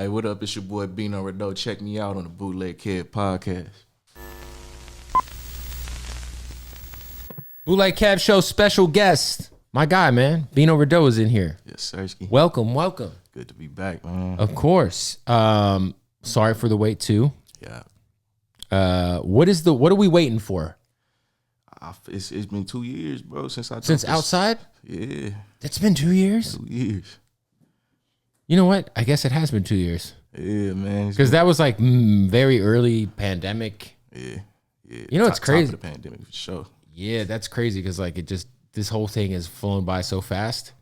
Hey, what up? It's your boy Bino Rideaux. Check me out on the Bootleg Kid podcast. Bootleg Cab Show special guest. My guy, man. Bino Rideaux is in here. Yes, Sirski. Welcome, welcome. Good to be back, man. Of course. Sorry for the wait too. Yeah. What are we waiting for? It's been 2 years, bro, since Outside? Yeah. It's been 2 years? 2 years. You know what? I guess it has been 2 years. Yeah, man. Because that was like very early pandemic. Yeah. You know, it's crazy. Top of the pandemic for sure. Yeah, that's crazy because like this whole thing has flown by so fast.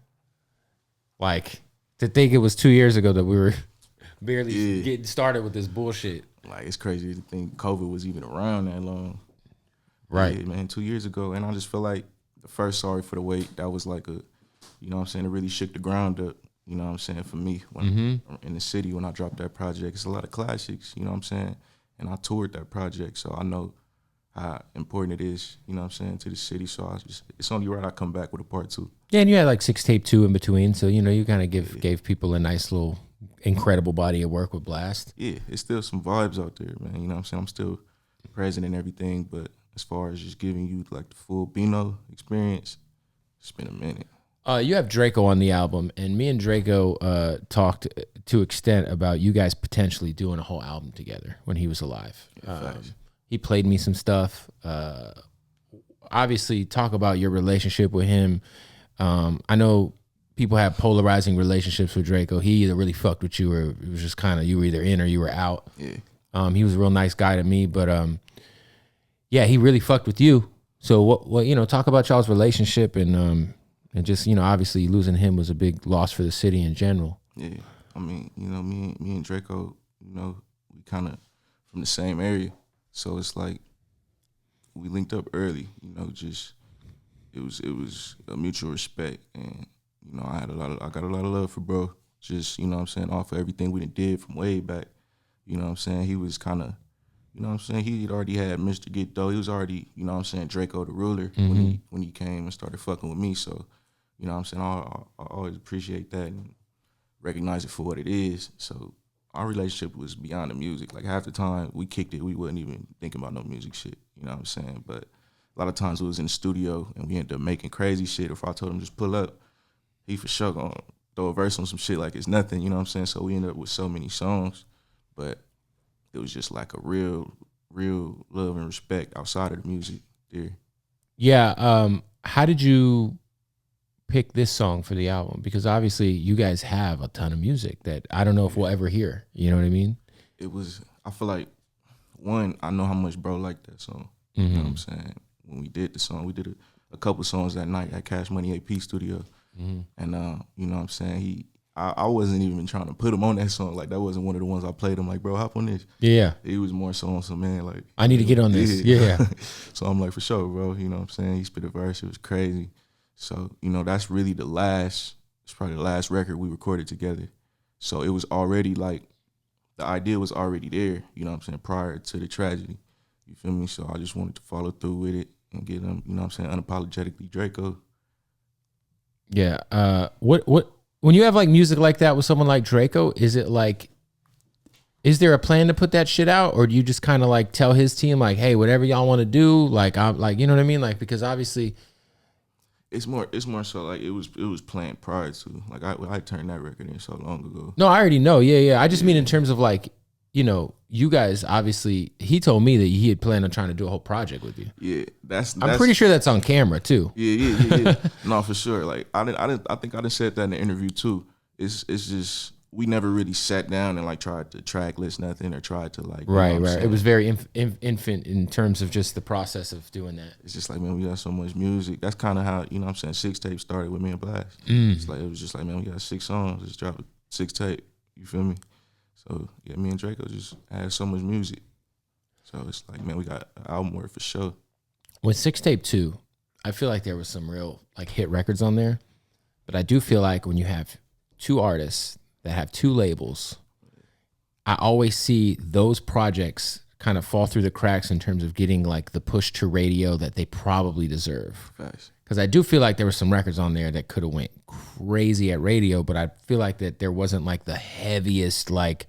Like to think it was 2 years ago that we were barely getting started with this bullshit. Like it's crazy to think COVID was even around that long. Right. Yeah, man, 2 years ago. And I just feel like the first Sorry for the Wait, that was like you know what I'm saying, it really shook the ground up, you know what I'm saying, for me. When in the city, when I dropped that project, it's a lot of classics, you know what I'm saying? And I toured that project, so I know how important it is, you know what I'm saying, to the city. So it's only right I come back with a part 2. Yeah, and you had like 6 tape 2 in between, so you know you kind of gave people a nice little incredible body of work with Blast. Yeah, it's still some vibes out there, man. You know what I'm saying? I'm still present and everything, but as far as just giving you like the full Bino experience, it's been a minute. You have Draco on the album, and me and Draco talked to extent about you guys potentially doing a whole album together when he was alive. He played me some stuff. Obviously, talk about your relationship with him. I know people have polarizing relationships with Draco. He either really fucked with you, or it was just kind of you were either in or you were out. Yeah. He was a real nice guy to me, but yeah, he really fucked with you. So what you know, talk about y'all's relationship and just, you know, obviously losing him was a big loss for the city in general. Yeah, I mean, you know, me and Draco, you know, we kind of from the same area, so it's like we linked up early. You know, just it was a mutual respect, and you know, I got a lot of love for bro. Just, you know what I'm saying, off of everything we did from way back. You know what I'm saying? He was kind of, you know what I'm saying, he'd already had Mr. Get Dough. He was already, you know what I'm saying, Draco the ruler when he came and started fucking with me. So, you know what I'm saying, I always appreciate that and recognize it for what it is. So our relationship was beyond the music. Like half the time we kicked it, we wasn't even thinking about no music shit. You know what I'm saying? But a lot of times we was in the studio and we ended up making crazy shit. If I told him just pull up, he for sure gonna throw a verse on some shit like it's nothing. You know what I'm saying? So we ended up with so many songs, but it was just like a real love and respect outside of the music there. Yeah. How did you pick this song for the album? Because obviously you guys have a ton of music that I don't know if we'll ever hear. You know what I mean? It was, I feel like, one, I know how much bro liked that song. You know what I'm saying? When we did the song, we did a couple songs that night at Cash Money AP studio. And you know what I'm saying, I wasn't even trying to put him on that song. Like that wasn't one of the ones I played. I'm like, bro, hop on this. Yeah. He was more so on some, man, like, I need to get on this. Yeah. So I'm like, for sure, bro. You know what I'm saying? He spit a verse. It was crazy. So, you know, that's really it's probably the last record we recorded together. So it was already like, the idea was already there, you know what I'm saying, prior to the tragedy. You feel me? So I just wanted to follow through with it and get him, you know what I'm saying, unapologetically Draco. Yeah. What when you have like music like that with someone like Draco, is it like, is there a plan to put that shit out, or do you just kind of like tell his team like, hey, whatever y'all want to do, like I'm like, you know what I mean, like, because obviously it's more so like it was planned prior to, like I turned that record in so long ago. No, I already know. Yeah. I just mean in terms of like, you know, you guys obviously, he told me that he had planned on trying to do a whole project with you. Yeah, that's I'm pretty sure that's on camera too. Yeah. No, for sure. Like I think I done said that in the interview too. It's just we never really sat down and like tried to track list nothing or tried to like right. It was very infant in terms of just the process of doing that. It's just like, man, we got so much music. That's kind of how, you know what I'm saying, 6 tapes started with me and Blast. It's like, it was just like, man, we got 6 songs. Let's drop a 6 tape. You feel me? So yeah, me and Draco just had so much music. So it's like, man, we got an album worth for sure. With 6 tape 2, I feel like there was some real like hit records on there. But I do feel like when you have 2 artists that have 2 labels, I always see those projects kind of fall through the cracks in terms of getting like the push to radio that they probably deserve. Facts. Because I do feel like there were some records on there that could have went crazy at radio, but I feel like that there wasn't like the heaviest like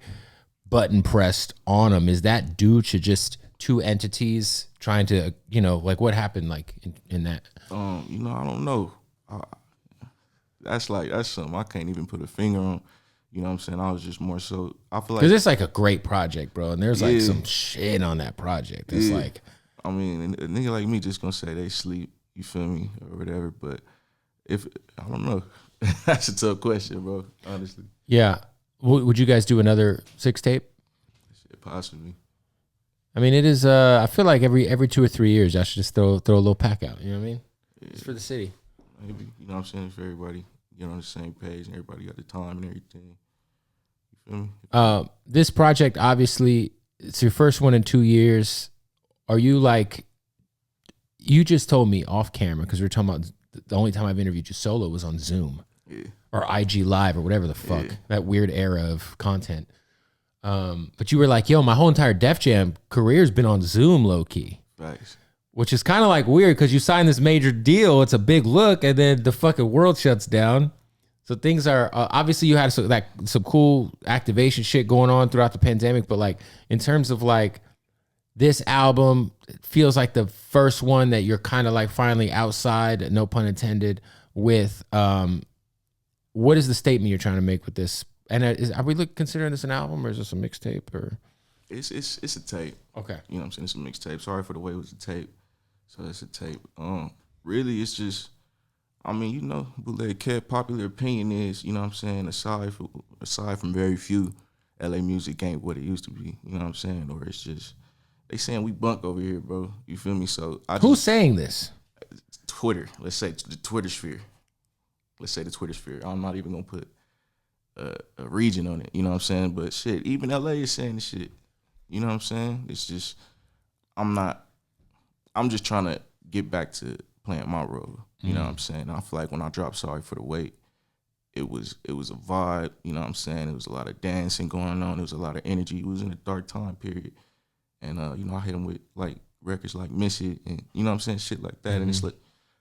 button pressed on them. Is that due to just two entities trying to, you know, like what happened like in that? You know, I don't know. That's something I can't even put a finger on. You know what I'm saying? I was just more so, I feel like. Because it's like a great project, bro. And there's like some shit on that project. It's like. I mean, a nigga like me just gonna say they sleep, you feel me, or whatever. But I don't know. That's a tough question, bro, honestly. Yeah. Would you guys do another 6 tape? Shit, possibly. I mean, it is, I feel like every 2 or 3 years, I should just throw a little pack out. You know what I mean? Yeah. It's for the city. Maybe, you know what I'm saying? For everybody get on the same page and everybody got the time and everything. You feel me? This project, obviously, it's your first one in 2 years. Are you like, you just told me off camera, because we were talking about the only time I've interviewed you solo was on Zoom or IG Live or whatever the fuck, that weird era of content. But you were like, yo, my whole entire Def Jam career's been on Zoom low key. Right. Which is kind of like weird because you signed this major deal. It's a big look, and then the fucking world shuts down. So things are obviously you had some cool activation shit going on throughout the pandemic, but like in terms of like this album, it feels like the first one that you're kind of like finally outside, no pun intended, with. What is the statement you're trying to make with this? And are we considering this an album, or is this a mixtape? Or it's a tape. Okay, you know what I'm saying? It's a mixtape. Sorry for the way it was a tape. So it's a tape. Really, it's just, I mean, you know, Bootleg Kev, popular opinion is, you know what I'm saying, aside from very few, LA music ain't what it used to be. You know what I'm saying? Or it's just, they saying we bunk over here, bro. You feel me? So who's saying this? Twitter. Let's say the Twitter sphere. Let's say the Twitter sphere. I'm not even gonna put a region on it. You know what I'm saying? But shit, even LA is saying this shit. You know what I'm saying? It's just, I'm just trying to get back to playing my role. You know what I'm saying? I feel like when I dropped Sorry for the Wait, it was a vibe. You know what I'm saying? It was a lot of dancing going on. There was a lot of energy. It was in a dark time period. And, you know, I hit him with, like, records like Miss It and, you know what I'm saying, shit like that. And it's like,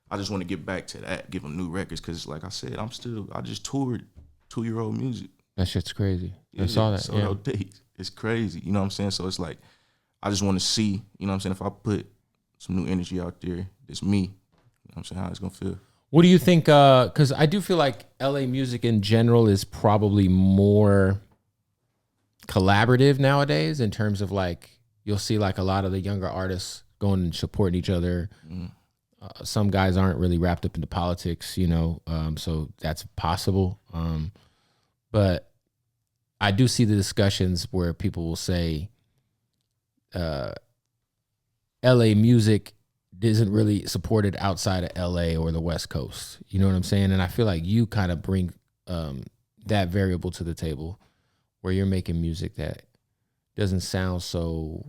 I just want to get back to that, give them new records because, like I said, I just toured 2-year-old music. That shit's crazy. I saw that. So dates. It's crazy. You know what I'm saying? So it's like, I just want to see, you know what I'm saying, if I put some new energy out there, it's me. You know what I'm saying, how it's going to feel. What do you think? Because I do feel like LA music in general is probably more collaborative nowadays in terms of like, you'll see like a lot of the younger artists going and supporting each other. Some guys aren't really wrapped up into politics, you know, so that's possible. But I do see the discussions where people will say LA music isn't really supported outside of LA or the West Coast. You know what I'm saying? And I feel like you kind of bring that variable to the table where you're making music that doesn't sound so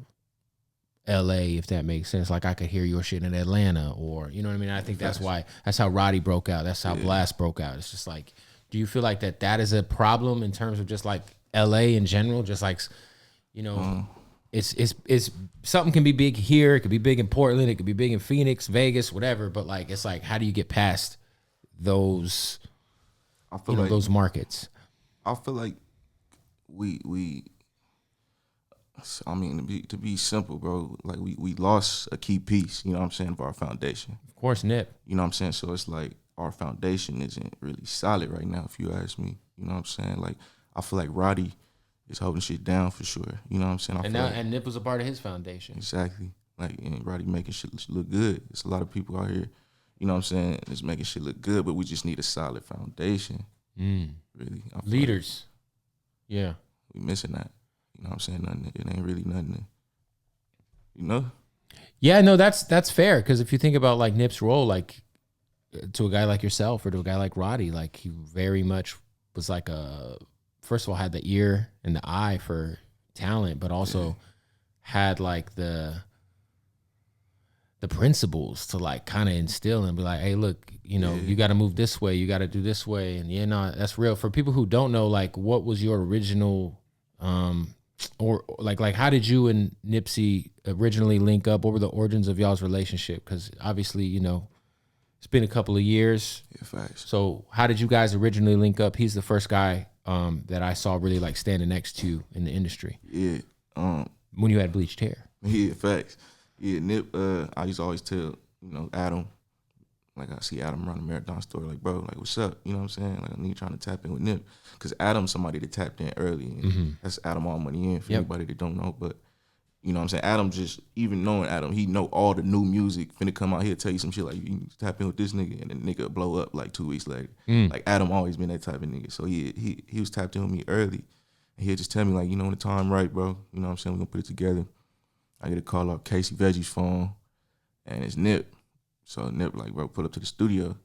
LA, if that makes sense. Like I could hear your shit in Atlanta, or you know what I mean? I think that's how Roddy broke out. That's how Blast broke out. It's just like, do you feel like that is a problem in terms of just like LA in general? Just like, you know, it's something can be big here. It could be big in Portland. It could be big in Phoenix, Vegas, whatever. But like, it's like, how do you get past those, those markets? I feel like I mean, to be simple, bro, like we lost a key piece, you know what I'm saying, of our foundation. Of course, Nip. You know what I'm saying? So it's like our foundation isn't really solid right now, if you ask me. You know what I'm saying? Like, I feel like Roddy is holding shit down for sure. You know what I'm saying? And Nip was a part of his foundation. Exactly. Like, and Roddy making shit look good. There's a lot of people out here, you know what I'm saying, that's making shit look good, but we just need a solid foundation. Really. Leaders. We missing that. You know what I'm saying? It ain't really nothing, you know? Yeah, no, that's fair. Because if you think about like Nip's role, like to a guy like yourself or to a guy like Roddy, like he very much was like first of all, had the ear and the eye for talent, but also had like the principles to like kind of instill and be like, hey, look, you know, you got to move this way, you got to do this way. And that's real. For people who don't know, like what was your original or like how did you and Nipsey originally link up? What were the origins of y'all's relationship? Because obviously, you know, it's been a couple of years. Yeah, facts. So how did you guys originally link up? He's the first guy that I saw really like standing next to you in the industry. Yeah. When you had bleached hair. Yeah, facts. Yeah, Nip, I used to always tell, you know, Adam, like I see Adam run a marathon store, like, bro, like, what's up? You know what I'm saying? Like, I need trying to tap in with Nip. Because Adam's somebody that tapped in early. And that's Adam All Money In for anybody that don't know. But, you know what I'm saying? Adam just, even knowing Adam, he know all the new music finna come out. He'll tell you some shit like, you need to tap in with this nigga, and the nigga will blow up like 2 weeks later. Like, Adam always been that type of nigga. So he was tapped in with me early. And he'll just tell me, like, you know, when the time right, bro, you know what I'm saying? We're gonna put it together. I get a call off Casey Veggie's phone, and it's Nip. So Nip, like, bro, pull up to the studio.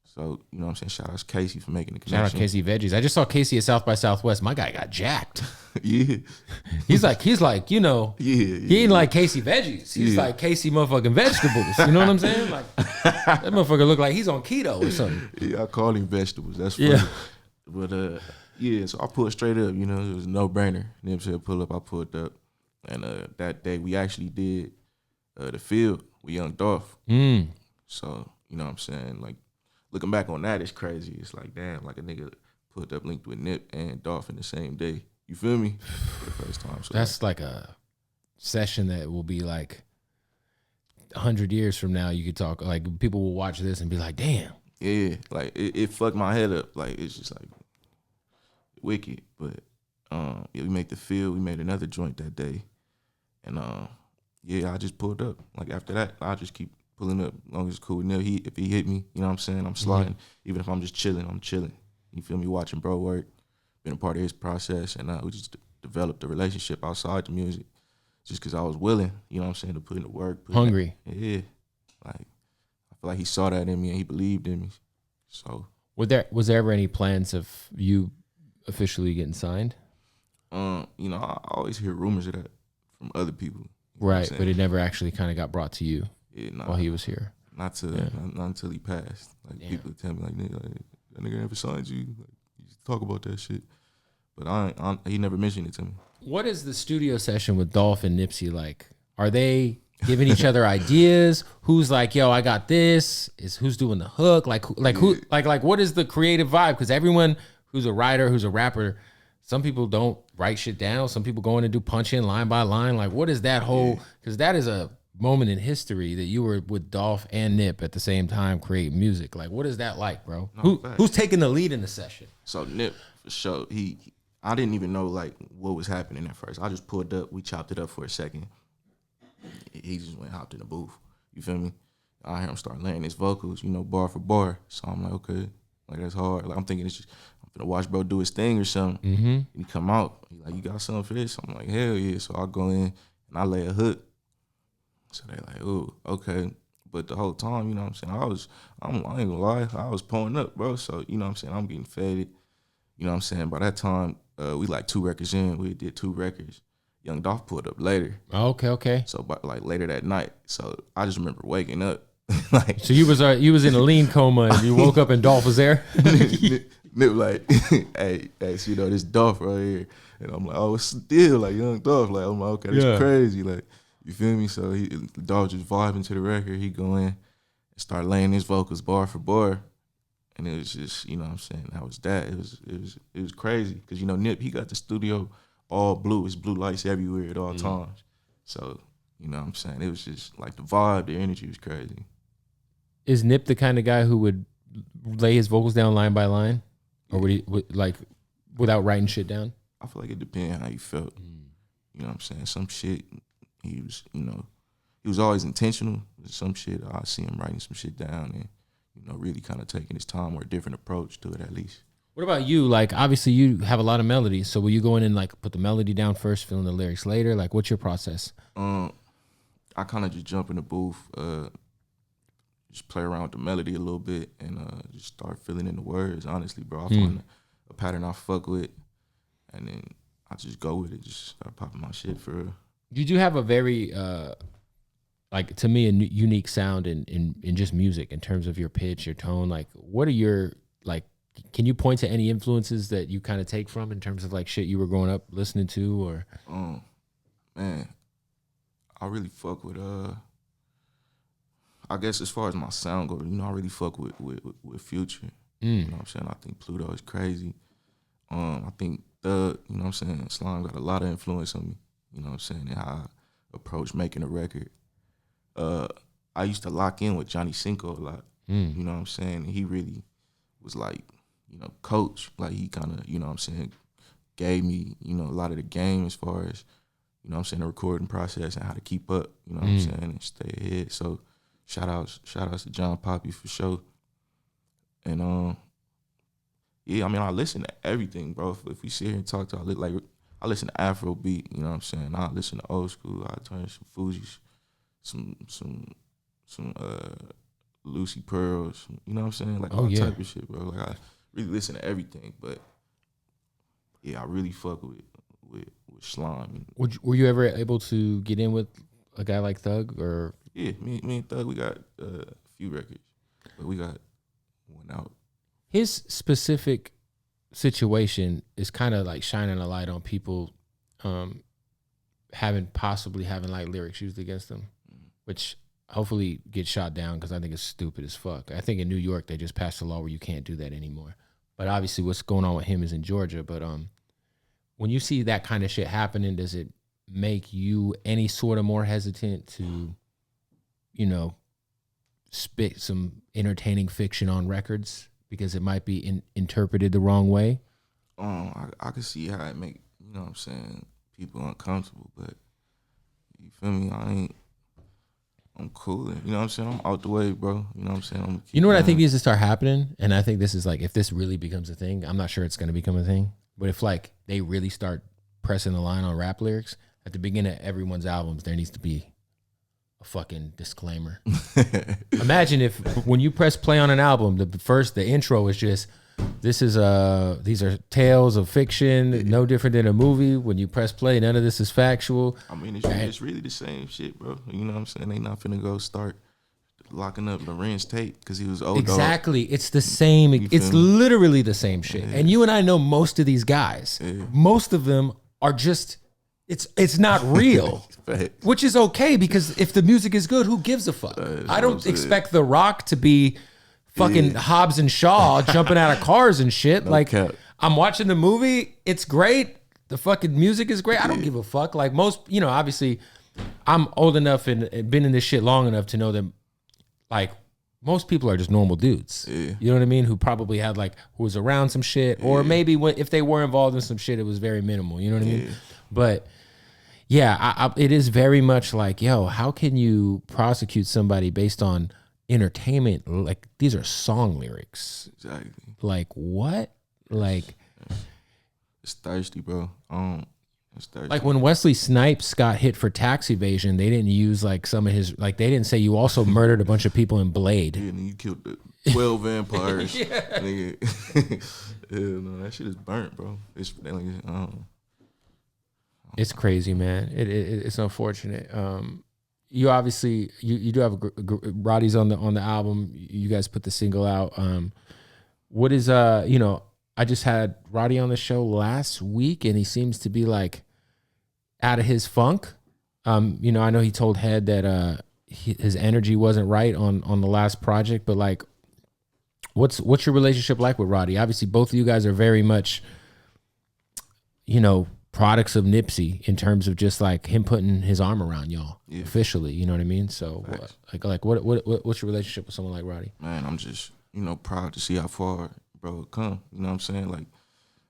So, you know what I'm saying? Shout out to Casey for making the connection. Shout out Casey Veggies. I just saw Casey at South by Southwest. My guy got jacked. Yeah. He's like, you know, he ain't like Casey Veggies. He's like Casey motherfucking vegetables. You know what I'm saying? Like, that motherfucker look like he's on keto or something. Yeah, I call him vegetables. That's funny. Yeah. But, yeah, so I pulled straight up, you know, it was a no-brainer. Nip said pull up, I pulled up. And that day we actually did the field with Young Dolph. So, you know what I'm saying? Like, looking back on that, it's crazy. It's like, damn, like a nigga put up linked with Nip and Dolph in the same day. You feel me? For the first time. So that's like a session that will be like 100 years from now. You could talk, like, people will watch this and be like, damn. Yeah, like, it fucked my head up. Like, it's just like wicked. But, yeah, we made the field. We made another joint that day. And, yeah, I just pulled up. Like, after that, I just keep pulling up as long as it's cool with Nip. If he hit me, you know what I'm saying, I'm sliding. Even if I'm just chilling, I'm chilling. You feel me? Watching bro work, been a part of his process, and we just developed a relationship outside the music just because I was willing, you know what I'm saying, to put in the work. Hungry. Yeah. Like, I feel like he saw that in me and he believed in me. So. Was there ever any plans of you officially getting signed? You know, I always hear rumors of that from other people. Right, but it never actually kind of got brought to you while he was here. Not until he passed. Like, people tell me, like, nigga, that nigga never signed you. Like, you talk about that shit. But he never mentioned it to me. What is the studio session with Dolph and Nipsey like? Are they giving each other ideas? Who's like, yo, I got this? Who's doing the hook? Like what is the creative vibe? Because everyone who's a writer, who's a rapper, some people don't write shit down. Some people go in and do punch in line by line. Like, what is that whole? Because that is a moment in history that you were with Dolph and Nip at the same time creating music. Like, what is that like, bro? Who's taking the lead in the session? So Nip, for sure, I didn't even know like what was happening at first. I just pulled up, we chopped it up for a second. He just hopped in the booth. You feel me? I hear him start laying his vocals, you know, bar for bar. So I'm like, okay, like that's hard. Like I'm thinking it's just I'm gonna watch bro do his thing or something. And he come out, he like, you got something for this? I'm like, hell yeah. So I go in and I lay a hook. So they like, ooh, okay. But the whole time, you know what I'm saying, I ain't gonna lie, I was pulling up, bro. So, you know what I'm saying, I'm getting faded. You know what I'm saying? By that time, we like 2 records in. We did 2 records. Young Dolph pulled up later. Okay. So, but like later that night. So I just remember waking up. Like, so you was in a lean coma and you woke up and Dolph was there? Nip like, hey, so you know, this Dolph right here. And I'm like, oh, it's still like Young Dolph. Like, I'm like, okay, that's crazy. Like, you feel me? So Dolph just vibing to the record. He go in and start laying his vocals bar for bar. And it was just, you know what I'm saying, that was that. It was crazy. Because, you know, Nip, he got the studio all blue. It's blue lights everywhere at all times. So, you know what I'm saying? It was just like the vibe, the energy was crazy. Is Nip the kind of guy who would lay his vocals down line by line? Or would he, like, without writing shit down? I feel like it depends how you felt. You know what I'm saying? Some shit, he was, you know, he was always intentional. Some shit, I see him writing some shit down and, you know, really kind of taking his time or a different approach to it at least. What about you? Like, obviously you have a lot of melodies. So will you go in and like put the melody down first, fill in the lyrics later? Like, what's your process? I kind of just jump in the booth, just play around with the melody a little bit and just start filling in the words, honestly, bro. I find a pattern I fuck with and then I just go with it, just start popping my shit for real. You do have a very, like, to me, a unique sound in just music in terms of your pitch, your tone. Like, what are your, like, can you point to any influences that you kind of take from in terms of like shit you were growing up listening to, or? Man, I really fuck with I guess as far as my sound goes, I really fuck with Future. You know what I'm saying? I think Pluto is crazy. I think Thug, you know what I'm saying, Slime got a lot of influence on me, you know what I'm saying, and how I approach making a record. I used to lock in with Johnny Cinco a lot, you know what I'm saying, and he really was like, coach, like he kind of, you know what I'm saying, gave me, a lot of the game as far as, you know what I'm saying, the recording process and how to keep up, you know what I'm saying, and stay ahead. So shout outs to John Poppy for sure. And yeah, I mean, I listen to everything, bro. If we sit here and talk to, I listen to Afrobeat, you know what I'm saying. I listen to old school. I turn some Fugees, some Lucy Pearls, you know what I'm saying, like all type of shit, bro. Like I really listen to everything, but yeah, I really fuck with Slime. Were you ever able to get in with a guy like Thug, or? Yeah, me and Thug, we got a few records, but we got one out. His specific situation is kind of like shining a light on people having like lyrics used against them, which hopefully get shot down because I think it's stupid as fuck. I think in New York they just passed a law where you can't do that anymore. But obviously what's going on with him is in Georgia. But when you see that kind of shit happening, does it make you any sort of more hesitant to, spit some entertaining fiction on records because it might be interpreted the wrong way? I can see how it make, you know what I'm saying, people uncomfortable, but you feel me? I'm cool. You know what I'm saying? I'm out the way, bro. You know what I'm saying? You know what I think needs to start happening? And I think this is like, if this really becomes a thing, I'm not sure it's going to become a thing, but if like they really start pressing the line on rap lyrics, at the beginning of everyone's albums, there needs to be a fucking disclaimer. Imagine if when you press play on an album, the intro is just, these are tales of fiction, no different than a movie. When you press play, none of this is factual. I mean, it's really the same shit, bro. You know what I'm saying? They not finna go start locking up Lorenz Tate because he was old. Exactly. It's the same. It's literally the same shit. Yeah. And you and I know most of these guys. Yeah. Most of them are just, it's not real. Which is okay, because if the music is good, who gives a fuck? I don't expect The Rock to be fucking Hobbs and Shaw jumping out of cars and shit. I'm watching the movie, it's great. The fucking music is great. I don't give a fuck. Like most, obviously I'm old enough and been in this shit long enough to know that like most people are just normal dudes. Yeah. You know what I mean? Who probably had who was around some shit, or maybe if they were involved in some shit, it was very minimal. You know what I mean? But yeah, it is very much like, yo, how can you prosecute somebody based on entertainment? Like, these are song lyrics. Exactly. Like, what? Like, it's thirsty, bro. It's thirsty. Like when Wesley Snipes got hit for tax evasion, they didn't use some of his, they didn't say you also murdered a bunch of people in Blade. Yeah, and you killed 12 vampires. Nigga. Yeah, no, that shit is burnt, bro. It's crazy, man. It's unfortunate. You obviously you do have Roddy's on the album. You guys put the single out. What is I just had Roddy on the show last week, and he seems to be out of his funk. I know he told Head that his energy wasn't right on the last project, but what's your relationship like with Roddy? Obviously, both of you guys are very much, products of Nipsey in terms of just him putting his arm around y'all officially. You know what I mean? So what's your relationship with someone like Roddy? Man, I'm just proud to see how far bro come. You know what I'm saying?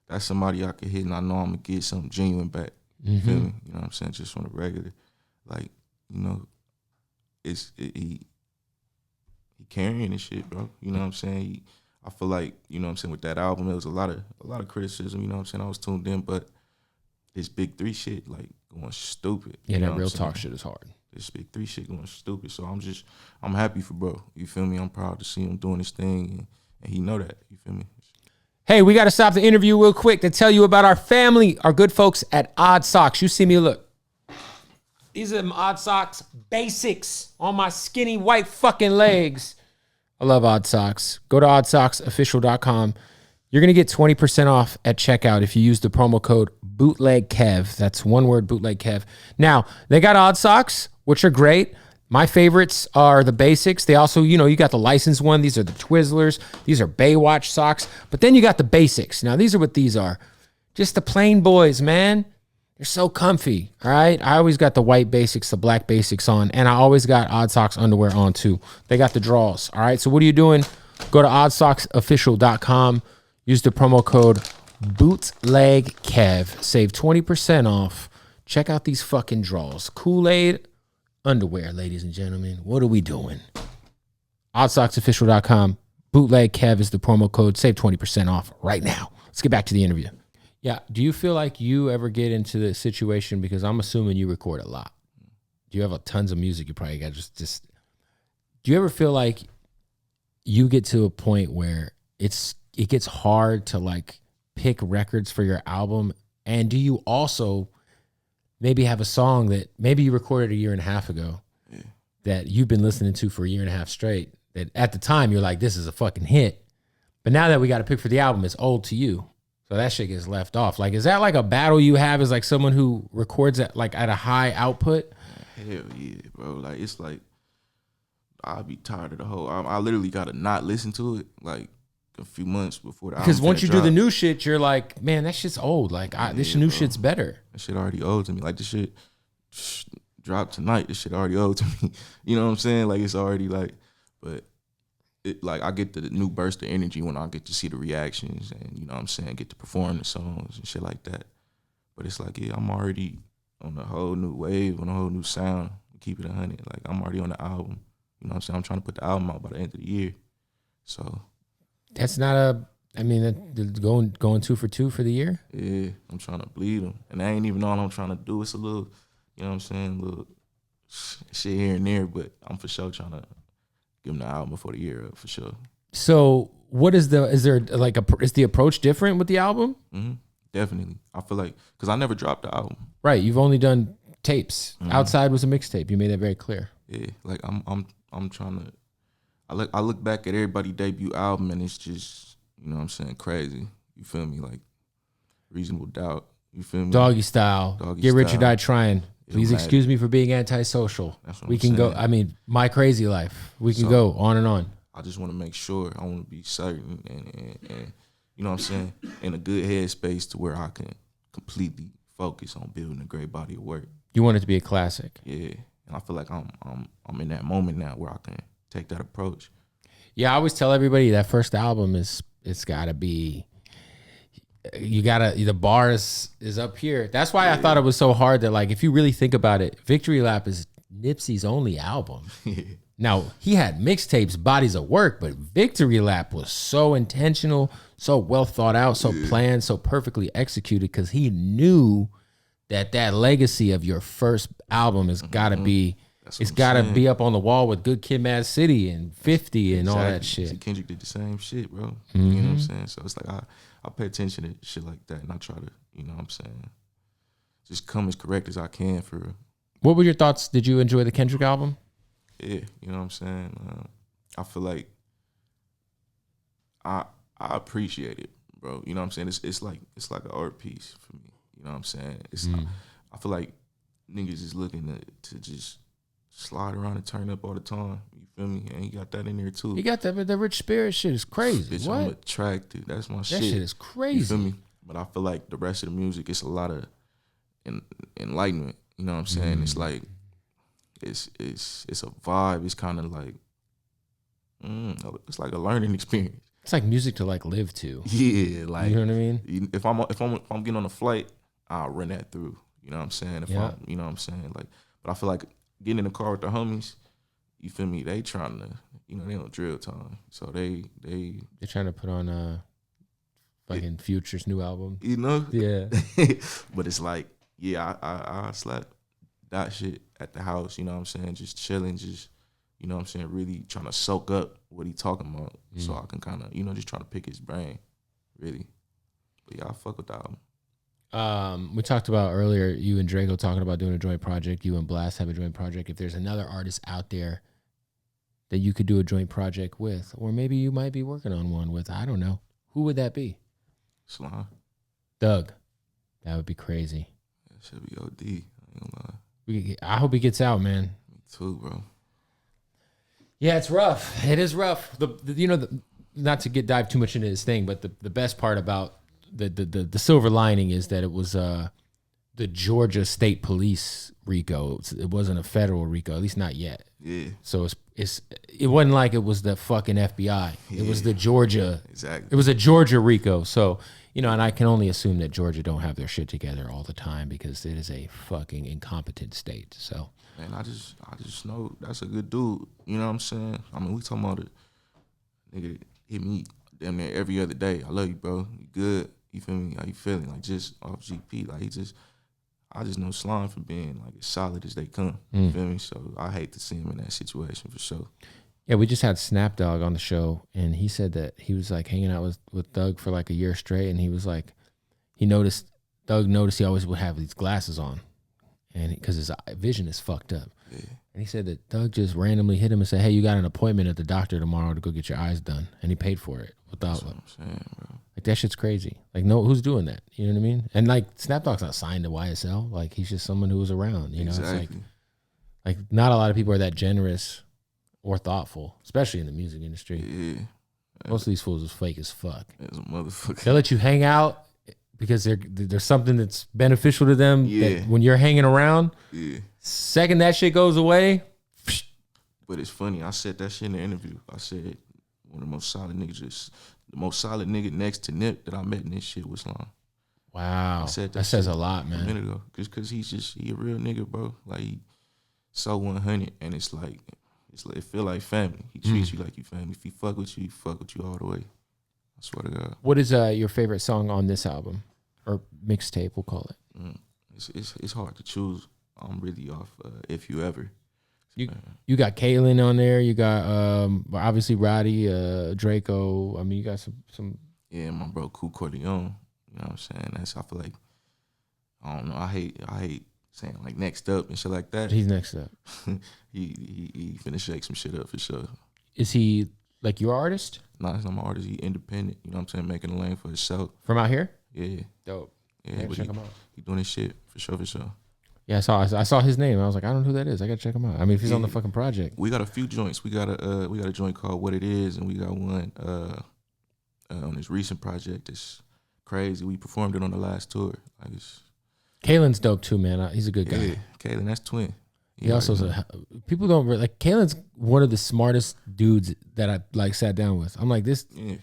That's somebody I can hit, and I know I'm gonna get something genuine back. You feel me? You know what I'm saying? Just on the regular, he carrying this shit, bro. You know what I'm saying? I feel like, you know what I'm saying, with that album, there was a lot of criticism. You know what I'm saying? I was tuned in, but this Big 3 shit, going stupid. Yeah, that real talk shit is hard. This Big 3 shit going stupid. So I'm happy for bro. You feel me? I'm proud to see him doing his thing, and he know that. You feel me? Hey, we got to stop the interview real quick to tell you about our family, our good folks at Odd Socks. You see me, look. These are them Odd Socks basics on my skinny white fucking legs. I love Odd Socks. Go to oddsocksofficial.com. You're going to get 20% off at checkout if you use the promo code BootlegKev. That's one word, BootlegKev. Now, they got odd socks, which are great. My favorites are the basics. They also, you got the licensed one. These are the Twizzlers. These are Baywatch socks. But then you got the basics. Now, these are what these are. Just the plain boys, man. They're so comfy, all right? I always got the white basics, the black basics on, and I always got Odd Socks underwear on too. They got the draws, all right? So what are you doing? Go to oddsocksofficial.com. Use the promo code BootlegKev. Save 20% off. Check out these fucking draws. Kool-Aid underwear, ladies and gentlemen. What are we doing? Oddsocksofficial.com. BootlegKev is the promo code. Save 20% off right now. Let's get back to the interview. Yeah. Do you feel like you ever get into the situation, because I'm assuming you record a lot. Do you have tons of music? You probably got just. Do you ever feel like you get to a point where it gets hard to like pick records for your album? And do you also maybe have a song that maybe you recorded a year and a half ago that you've been listening to for a year and a half straight, that at the time you're like, this is a fucking hit, but now that we got to pick for the album, it's old to you? So that shit gets left off. Like, is that like a battle you have as like someone who records at a high output? Hell yeah, bro. Like, it's like, I'll be tired of the whole. I literally gotta not listen to it like a few months before the album. Because once you drop. do the new shit, you're like, man, that shit's old. Like, this new shit's better. That shit already old to me. Like, this shit dropped tonight. This shit already old to me. You know what I'm saying? Like, it's already like, but it, like, I get the new burst of energy when I get to see the reactions and, you know what I'm saying, get to perform the songs and shit like that. But it's like, yeah, I'm already on a whole new wave, on a whole new sound. Keep it 100. Like, I'm already on the album. You know what I'm saying? I'm trying to put the album out by the end of the year. So that's not going 2 for 2 for the year? Yeah, I'm trying to bleed them. And that ain't even all I'm trying to do. It's a little, you know what I'm saying, little shit here and there, but I'm for sure trying to give them the album before the year up, for sure. So what is is the approach different with the album? Mm-hmm. Definitely. I feel like, because I never dropped the album. Right, you've only done tapes. Mm-hmm. Outside was a mixtape. You made that very clear. Yeah, like I'm trying to, I look back at everybody's debut album and it's just, you know what I'm saying, crazy. You feel me? Like Reasonable Doubt. You feel me? Doggy Style. Get Rich or Die Trying. Please excuse me for being antisocial. We can go, I mean, My Crazy Life. We can go on and on. I just want to make sure, I want to be certain and you know what I'm saying, in a good headspace to where I can completely focus on building a great body of work. You want it to be a classic. Yeah. And I feel like I'm in that moment now where I can take that approach. Yeah, I always tell everybody that first album it's gotta be, the bar is up here. That's why I thought it was so hard that, like, if you really think about it, Victory Lap is Nipsey's only album. Now, he had mixtapes, bodies of work, but Victory Lap was so intentional, so well thought out, so planned, so perfectly executed, because he knew that legacy of your first album has got to be, it's got to be up on the wall with Good Kid, Mad City and 50 and all that shit. See, Kendrick did the same shit, bro. Mm-hmm. You know what I'm saying? So it's like I pay attention to shit like that, and I try to, you know what I'm saying, just come as correct as I can for real. What were your thoughts? Did you enjoy the Kendrick album? Yeah, you know what I'm saying? I feel like I appreciate it, bro. You know what I'm saying? It's like an art piece for me. You know what I'm saying? It's I feel like niggas is looking to just slide around and turn up all the time. You feel me? And he got that in there too. He got that, but the Rich Spirit shit is crazy. Bitch, what? I'm attracted. That's my shit. That shit is crazy. You feel me? But I feel like the rest of the music, it's a lot of enlightenment. You know what I'm saying? It's like it's a vibe. It's kind of like it's like a learning experience. It's like music to like live to. Yeah, like, you know what I mean? If I'm getting on a flight, I'll run that through. You know what I'm saying? You know what I'm saying? Like, but I feel like getting in the car with the homies, you feel me? They trying to, you know, they on drill time, so they're trying to put on fucking Future's new album. You know? Yeah. But it's like, yeah, I slap that shit at the house. You know what I'm saying? Just chilling, just, you know what I'm saying, really trying to soak up what he talking about, so I can kind of, you know, just trying to pick his brain, really. But yeah, I fuck with the album. We talked about earlier, you and Draco talking about doing a joint project. You and Blast have a joint project. If there's another artist out there that you could do a joint project with, or maybe you might be working on one with, I don't know, Who would that be? Slime. Doug. That would be crazy. That should be OD. I ain't gonna lie. I hope he gets out, man. Me too, bro. Yeah, it's rough. It is rough. Not to dive too much into this thing, but the best part about the silver lining is that it was the Georgia State Police RICO. It wasn't a federal RICO, at least not yet. Yeah. So it wasn't like it was the fucking FBI. It was the Georgia. Exactly. It was a Georgia RICO. So, and I can only assume that Georgia don't have their shit together all the time because it is a fucking incompetent state. So, man, I just know that's a good dude. You know what I'm saying? I mean, we talking about it. Nigga hit me damn near every other day. I love you, bro. You good? You feel me? How you feeling? Like, just off GP. Like, I just know Slime for being like as solid as they come. You feel me? So I hate to see him in that situation for sure. Yeah, we just had Snapdog on the show, and he said that he was like hanging out with Doug for like a year straight, and he was like, Doug noticed he always would have these glasses on, and because his vision is fucked up. Yeah. And he said that Doug just randomly hit him and said, "Hey, you got an appointment at the doctor tomorrow to go get your eyes done," and he paid for it without. That's what I'm saying, bro. Like, that shit's crazy. Like, no, who's doing that? You know what I mean? And like, Snapdog's not signed to YSL. Like, he's just someone who was around. You know, exactly. It's like not a lot of people are that generous or thoughtful, especially in the music industry. Yeah. Most of these fools is fake as fuck. As a motherfucker. They'll let you hang out because there's something that's beneficial to them. Yeah. That when you're hanging around, yeah. Second that shit goes away. But it's funny. I said that shit in the interview. I said one of the most solid niggas, the most solid nigga next to Nip that I met in this shit was Slime. Wow. I said that says a lot, man. A minute ago. Just because he a real nigga, bro. Like, he so 100, and it's like, it feel like family. He treats you like you family. If he fuck with you all the way. I swear to God. What is your favorite song on this album? Or mixtape, we'll call it. It's hard to choose. I'm really off If You Ever. You got Kaylin on there. You got obviously Roddy, Draco. I mean, you got some. Yeah, my bro, Cool Corleone. You know what I'm saying? I feel like, I don't know. I hate saying like next up and shit like that. He's next up. he finna shake some shit up for sure. Is he like your artist? Nah, he's not my artist. He independent. You know what I'm saying? Making a lane for himself. From out here? Yeah. Dope. Yeah, check him out. He doing his shit for sure. Yeah, I saw his name. I was like, I don't know who that is. I gotta check him out. I mean, if he's on the fucking project. We got a few joints. We got a joint called What It Is, and we got one on this recent project. It's crazy. We performed it on the last tour. Like, Kalen's dope too, man. He's a good guy. Yeah, Kalen, that's twin. He also people don't like Kalen's one of the smartest dudes that I like sat down with. I'm like this. Yeah.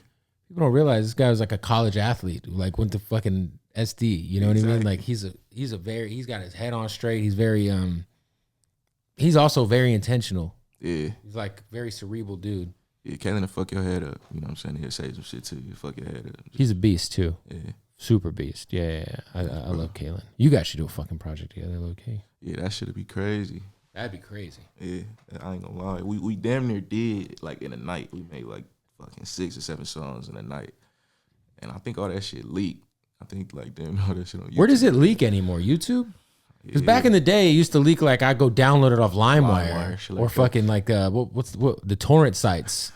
People don't realize this guy was like a college athlete who like went to fucking SD. You know what I mean? Like he's got his head on straight. He's very he's also very intentional. Yeah. He's like very cerebral dude. Yeah, Kalen will fuck your head up. You know what I'm saying? He'll say some shit too. He'll fuck your head up. He's a beast too. Yeah. Super beast. Yeah. I love Kalen. You guys should do a fucking project together, okay? Yeah, that should be crazy. That'd be crazy. Yeah, I ain't gonna lie. We damn near did like in a night. We made like fucking 6 or 7 songs in a night, and I think all that shit leaked. I think like damn all that shit on YouTube. Where does it leak anymore? YouTube? Because back in the day, it used to leak like I go download it off LimeWire or fucking like what the torrent sites.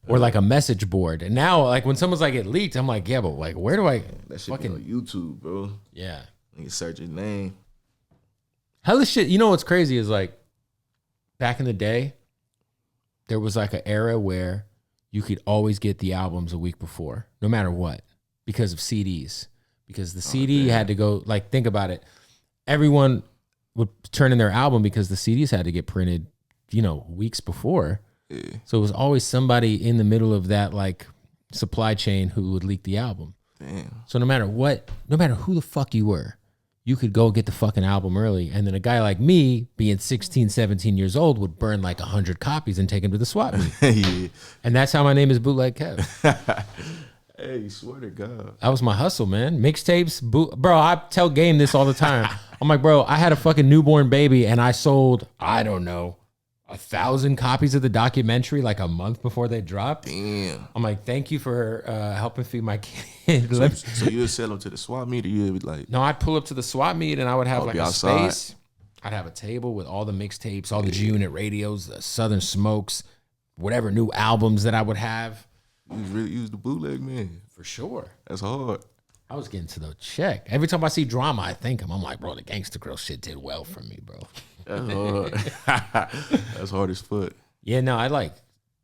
Or like a message board. And now, like, when someone's like, it leaked, I'm like, yeah, but like, where do I that shit fucking be on YouTube, bro? Yeah. You search your name. Hell of shit. You know what's crazy is like, back in the day, there was like an era where you could always get the albums a week before, no matter what, because of CDs. Because the CD had to go, like, think about it. Everyone would turn in their album because the CDs had to get printed, weeks before. Yeah. So it was always somebody in the middle of that like supply chain who would leak the album. Damn. So no matter who the fuck you were, you could go get the fucking album early. And then a guy like me, being 16, 17 years old, would burn like 100 copies and take them to the swap meet. Yeah. And that's how my name is Bootleg Kev. Hey, swear to God. That was my hustle, man. Mixtapes, bro, I tell Game this all the time. I'm like, bro, I had a fucking newborn baby and I sold, I don't know, 1,000 copies of the documentary like a month before they dropped. Damn. I'm like, thank you for helping feed my kid. So you would sell them to the swap meet, or you would like? No, I'd pull up to the swap meet and I would have like a space. I'd have a table with all the mixtapes, all the G-Unit radios, the Southern Smokes, whatever new albums that I would have. He was the bootleg man. For sure. That's hard. I was getting to the check. Every time I see drama, I think I'm like, bro, the Gangsta Grill shit did well for me, bro. That's hard. That's hard as fuck. Yeah, no, I like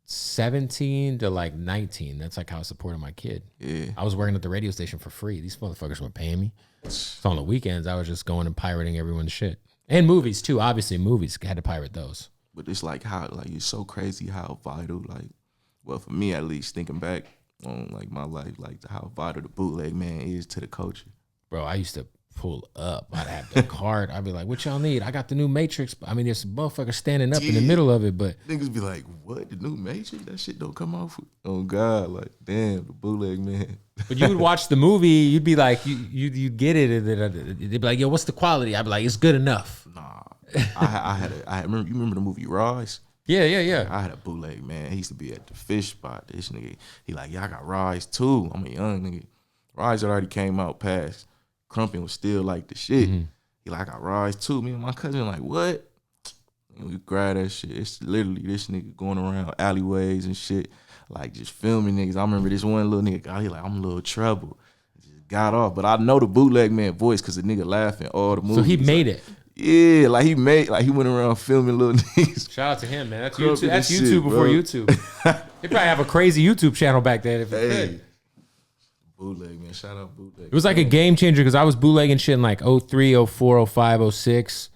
17 to like 19. That's like how I supported my kid. Yeah. I was working at the radio station for free. These motherfuckers weren't paying me. So on the weekends, I was just going and pirating everyone's shit. And movies too. Obviously, movies. Had to pirate those. But it's like how, like, it's so crazy how vital, like, well, for me at least, thinking back on like my life, like how vital the bootleg man is to the culture. Bro, I used to pull up. I'd have the card. I'd be like, what y'all need? I got the new Matrix. I mean, there's a motherfucker standing up in the middle of it, but niggas be like, what? The new Matrix? That shit don't come off. Oh God, like, damn, the bootleg man. But you would watch the movie, you'd be like, you'd get it, and then they'd be like, yo, what's the quality? I'd be like, it's good enough. Nah, I remember. You remember the movie Rise? Yeah. I had a bootleg man. He used to be at the fish spot. This nigga, he like, yeah, I got Rise too. I'm a young nigga. Rise already came out past. Crumpin' was still like the shit. Mm-hmm. He like, I got Rise too. Me and my cousin like, what? And we grab that shit. It's literally this nigga going around alleyways and shit, like just filming niggas. I remember this one little nigga got here like, I'm a little trouble. Just got off. But I know the bootleg man voice because the nigga laughing all the movies. So he made it. Yeah, like he went around filming little niggas. Shout out to him, man. That's YouTube. That's YouTube shit, before YouTube. They probably have a crazy YouTube channel back then. If it could. Bootleg, man. Shout out Bootleg. It was like a game changer because I was bootlegging shit in like 03, 04, 05, 06.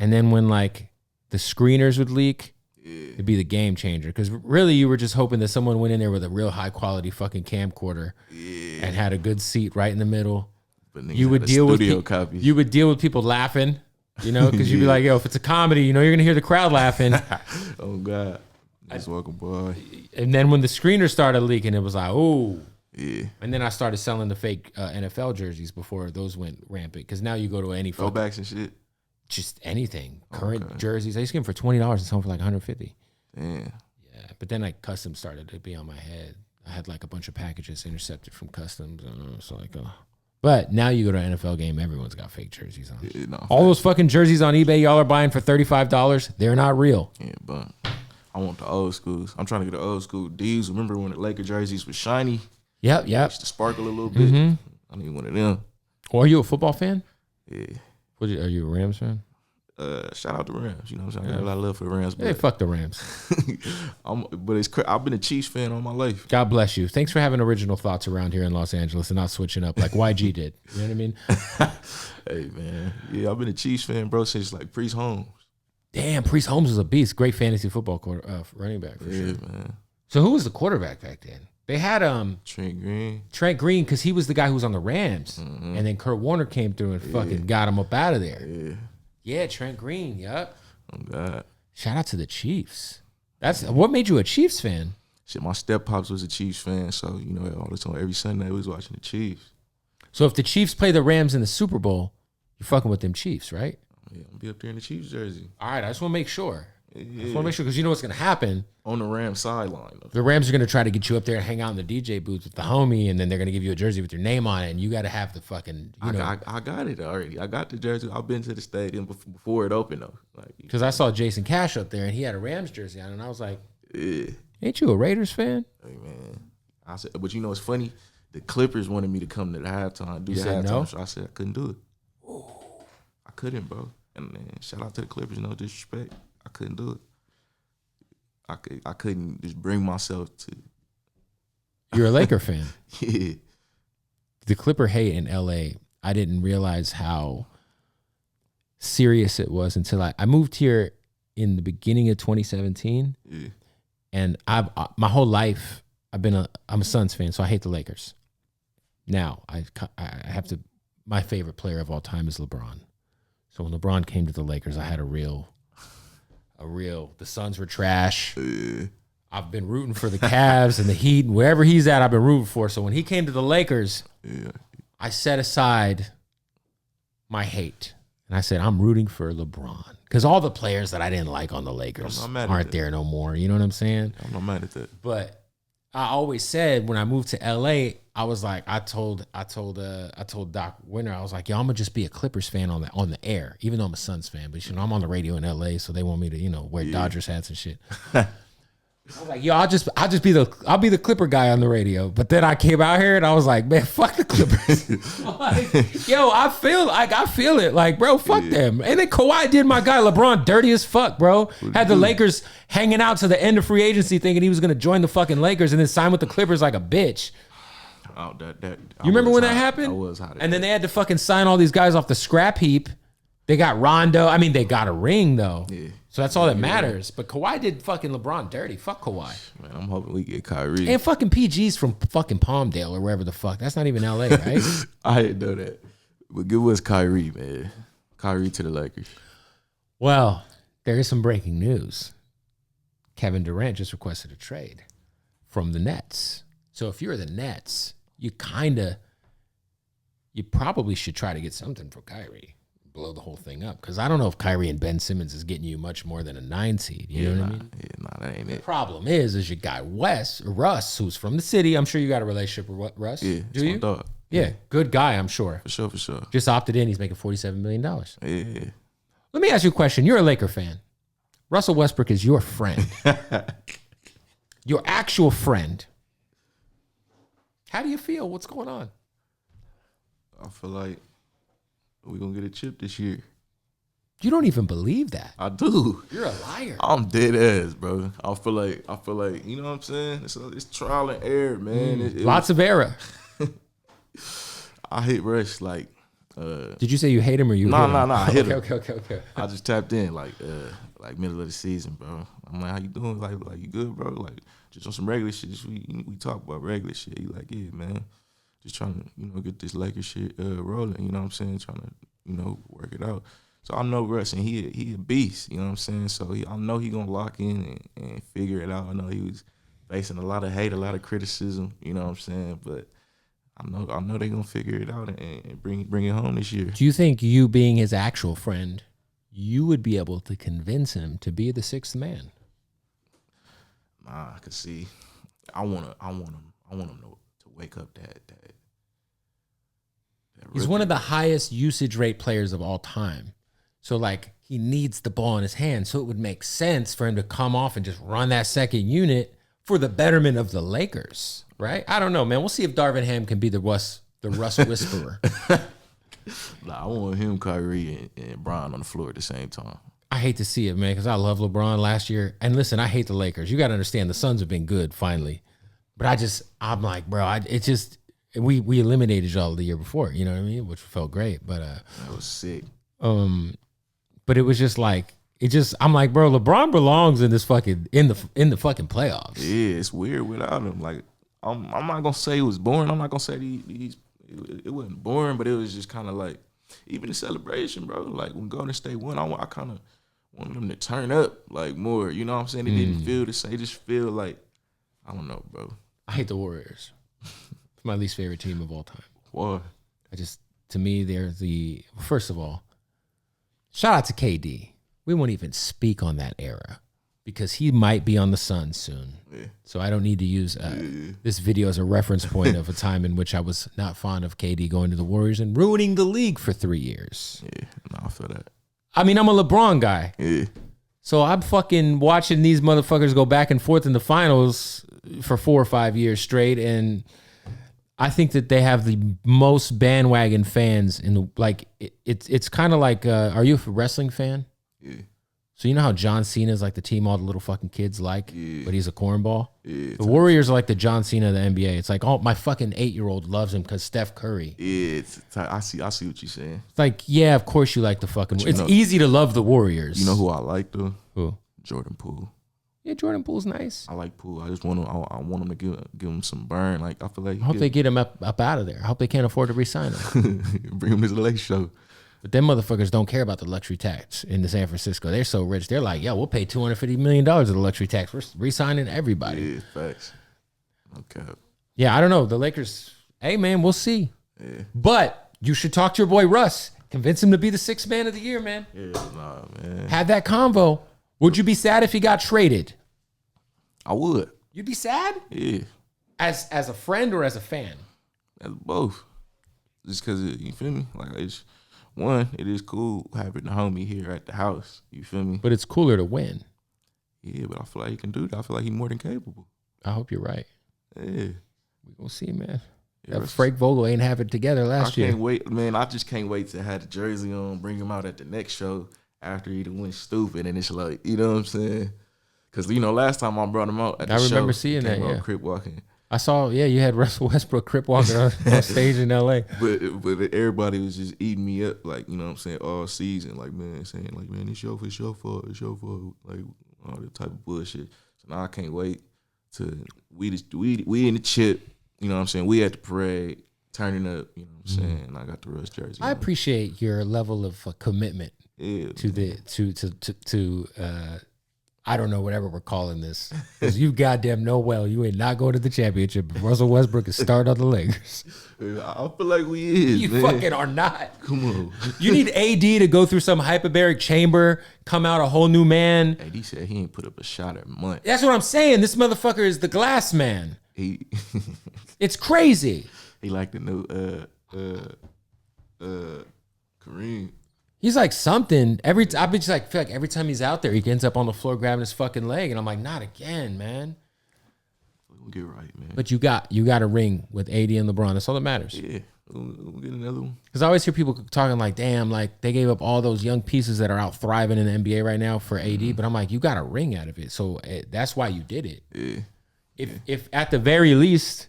And then when like the screeners would leak, it'd be the game changer. Because really you were just hoping that someone went in there with a real high quality fucking camcorder and had a good seat right in the middle. But you would deal with you would deal with people laughing, you know, because you'd be like, yo, if it's a comedy, you know, you're gonna hear the crowd laughing. Oh God, nice welcome, boy. And then when the screener started leaking, it was like, oh. Yeah. And then I started selling the fake NFL jerseys before those went rampant. Because now you go to any throwbacks and shit, just anything, current jerseys. I used to get them for $20 and sell them for like $150. Damn. Yeah, but then like customs started to be on my head. I had like a bunch of packages intercepted from customs. So like, but now you go to an NFL game, everyone's got fake jerseys on. Yeah, no, all those fucking jerseys on eBay y'all are buying for $35, they're not real. Yeah, but I want the old schools. I'm trying to get the old school D's. Remember when the Laker jerseys was shiny? Yep. Used to sparkle a little bit. I need one of them. Or are you a football fan? Yeah. Are you a Rams fan? Shout out to Rams. You know what I'm saying? I got a lot of love for the Rams. Hey, fuck the Rams. I've been a Chiefs fan all my life. God bless you. Thanks for having original thoughts around here in Los Angeles and not switching up like YG did. You know what I mean? Hey, man. Yeah, I've been a Chiefs fan, bro, since like Priest Holmes. Damn, Priest Holmes was a beast. Great fantasy football running back for sure. Man. So who was the quarterback back then? They had Trent Green. Trent Green, because he was the guy who was on the Rams. And then Kurt Warner came through and fucking got him up out of there. Yeah, Trent Green, yup. Oh, God. Shout out to the Chiefs. What made you a Chiefs fan? Shit, my step-pops was a Chiefs fan, so, you know, all the time, every Sunday, we was watching the Chiefs. So if the Chiefs play the Rams in the Super Bowl, you're fucking with them Chiefs, right? Yeah, I'm going to be up there in the Chiefs jersey. All right, I just want to make sure. I just want to make sure, because you know what's going to happen. On the Rams sideline. The Rams are going to try to get you up there and hang out in the DJ booth with the homie, and then they're going to give you a jersey with your name on it, and you got to have the fucking, you know. I got it already. I got the jersey. I've been to the stadium before it opened, though. Because I saw Jason Cash up there, and he had a Rams jersey on, and I was like, yeah. Ain't you a Raiders fan? Hey, man. I said, but you know what's funny? The Clippers wanted me to come to the halftime, do you the said halftime no? show. I said I couldn't do it. Ooh. I couldn't, bro. And man, shout out to the Clippers, no disrespect. I couldn't do it. I couldn't just bring myself to. You're a Laker fan. Yeah. The Clipper hate in LA, I didn't realize how serious it was until I moved here in the beginning of 2017. Yeah. And my whole life I'm a Suns fan, so I hate the Lakers. Now I have to. My favorite player of all time is LeBron. So when LeBron came to the Lakers, I had a real. The Suns were trash. I've been rooting for the Cavs and the Heat, and wherever he's at, I've been rooting for. So when he came to the Lakers, I set aside my hate. And I said, I'm rooting for LeBron. Because all the players that I didn't like on the Lakers aren't there no more. You know what I'm saying? I'm not mad at that. But I always said when I moved to LA, I was like, I told Doc Winter, I was like, yo, I'm gonna just be a Clippers fan on the air, even though I'm a Suns fan. But you know, I'm on the radio in LA, so they want me to, you know, wear Dodgers hats and shit. I was like, yo, I'll be the Clipper guy on the radio. But then I came out here and I was like, man, fuck the Clippers. Like, yo, I feel it. Like, bro, fuck them. And then Kawhi did my guy LeBron dirty as fuck, bro. Had the Lakers hanging out to the end of free agency thinking he was gonna join the fucking Lakers and then sign with the Clippers like a bitch. Oh, you remember when that happened? I was hot. And then they had to fucking sign all these guys off the scrap heap. They got Rondo. I mean, they got a ring though. Yeah. So that's all that matters. But Kawhi did fucking LeBron dirty. Fuck Kawhi. Man, I'm hoping we get Kyrie. And fucking PG's from fucking Palmdale or wherever the fuck. That's not even LA, right? I didn't know that. But give us Kyrie, man. Kyrie to the Lakers. Well, there is some breaking news. Kevin Durant just requested a trade from the Nets. So if you're the Nets, you probably should try to get something for Kyrie. Blow the whole thing up, because I don't know if Kyrie and Ben Simmons is getting you much more than a 9 seed. You know what I mean? Yeah, that ain't it. The problem is your guy Russ, who's from the city. I'm sure you got a relationship with Russ. Yeah, do you? My dog. Yeah, good guy. I'm sure. For sure. Just opted in. He's making $47 million. Yeah. Let me ask you a question. You're a Laker fan. Russell Westbrook is your friend, your actual friend. How do you feel? What's going on? I feel like we're going to get a chip this year. You don't even believe that. I do. You're a liar. I'm dead ass, bro. I feel like, you know what I'm saying? It's trial and error, man. Lots of error. I hit Rush like. Did you say you hate him or you? No. I hit him. Okay. I just tapped in like middle of the season, bro. I'm like, how you doing? Like you good, bro? Like just on some regular shit. We talk about regular shit. He like, yeah, man. Just trying to, get this Lakers shit rolling, you know what I'm saying? Trying to, work it out. So I know Russ, and he a beast, you know what I'm saying? So I know he gonna lock in and figure it out. I know he was facing a lot of hate, a lot of criticism, you know what I'm saying? But I know they gonna figure it out and bring it home this year. Do you think you being his actual friend, you would be able to convince him to be the sixth man? Nah, I can see. I want him to wake up that he's one of the highest usage rate players of all time. So, like, he needs the ball in his hand. So it would make sense for him to come off and just run that second unit for the betterment of the Lakers, right? I don't know, man. We'll see if Darvin Ham can be the Russ whisperer. Nah, I want him, Kyrie, and Bron on the floor at the same time. I hate to see it, man, because I love LeBron last year. And listen, I hate the Lakers. You got to understand, the Suns have been good, finally. But I'm like, bro, we eliminated y'all the year before, you know what I mean? Which felt great, but that was sick. But it was just like I'm like, bro, LeBron belongs in this fucking in the fucking playoffs. Yeah, it's weird without him. Like, I'm not gonna say it was boring. I'm not gonna say it wasn't boring, but it was just kind of like, even the celebration, bro. Like when Golden State won, I kind of wanted them to turn up like more. You know what I'm saying? They didn't feel the same. They just feel like, I don't know, bro. I hate the Warriors. It's my least favorite team of all time. Why? To me, they're first of all, shout out to KD. We won't even speak on that era because he might be on the Suns soon. Yeah. So I don't need to use this video as a reference point of a time in which I was not fond of KD going to the Warriors and ruining the league for 3 years. Yeah, no, I feel that. I mean, I'm a LeBron guy. Yeah. So I'm fucking watching these motherfuckers go back and forth in the finals for 4 or 5 years straight, and I think that they have the most bandwagon fans in the, like, it's kind of like, are you a wrestling fan? Yeah. So you know how John Cena is like the team all the little fucking kids like, but he's a cornball? Yeah. The Warriors are like the John Cena of the NBA. It's like, oh, my fucking 8-year-old loves him because Steph Curry. Yeah, I see what you're saying. It's like, yeah, of course you like the fucking, it's easy to love the Warriors. You know who I like though? Who? Jordan Poole. Yeah, Jordan Poole's nice. I like Poole. I just want him. I want him to give him some burn. Like, I feel like I hope they get him up out of there. I hope they can't afford to re-sign him. Bring him to the Lake Show. But them motherfuckers don't care about the luxury tax in the San Francisco. They're so rich. They're like, yo, we'll pay $250 million of the luxury tax. We're re-signing everybody. Yeah, facts. Okay. Yeah, I don't know. The Lakers, hey, man, we'll see. Yeah. But you should talk to your boy Russ. Convince him to be the sixth man of the year, man. Yeah, nah, man. Have that convo. Would you be sad if he got traded? I would. You'd be sad? Yeah. As a friend or as a fan? As both. Just because, you feel me? Like, it is cool having the homie here at the house. You feel me? But it's cooler to win. Yeah, but I feel like he can do that. I feel like he's more than capable. I hope you're right. Yeah. We gonna see, man. Yeah, Frank Vogel ain't have it together last year. I can't wait, man. I just can't wait to have the jersey on, bring him out at the next show after he went stupid. And it's like, you know what I'm saying? Because, last time I brought him out at the show. I remember seeing that, yeah. Crip walking. I saw, you had Russell Westbrook crip walking on stage in L.A. But everybody was just eating me up, like, you know what I'm saying, all season. Like, man, saying, like, man, it's your fault. Like, all that type of bullshit. So now I can't wait to, we in the chip, you know what I'm saying? We at the parade, turning up, you know what I'm saying? And I got the Russ jersey. I appreciate your level of commitment to I don't know, whatever we're calling this. Because you goddamn know well you ain't not going to the championship. Russell Westbrook is starting on the Lakers. I feel like we is, You man. fucking are not. Come on. You need AD to go through some hyperbaric chamber, come out a whole new man. AD said he ain't put up a shot at month. That's what I'm saying. This motherfucker is the glass man. It's crazy. He like the new Kareem. He's like something. I feel like every time he's out there, he ends up on the floor grabbing his fucking leg, and I'm like, not again, man. We'll get right, man. But you got a ring with AD and LeBron. That's all that matters. Yeah, we'll get another one. Because I always hear people talking like, damn, like they gave up all those young pieces that are out thriving in the NBA right now for AD. But I'm like, you got a ring out of it, so that's why you did it. Yeah. If at the very least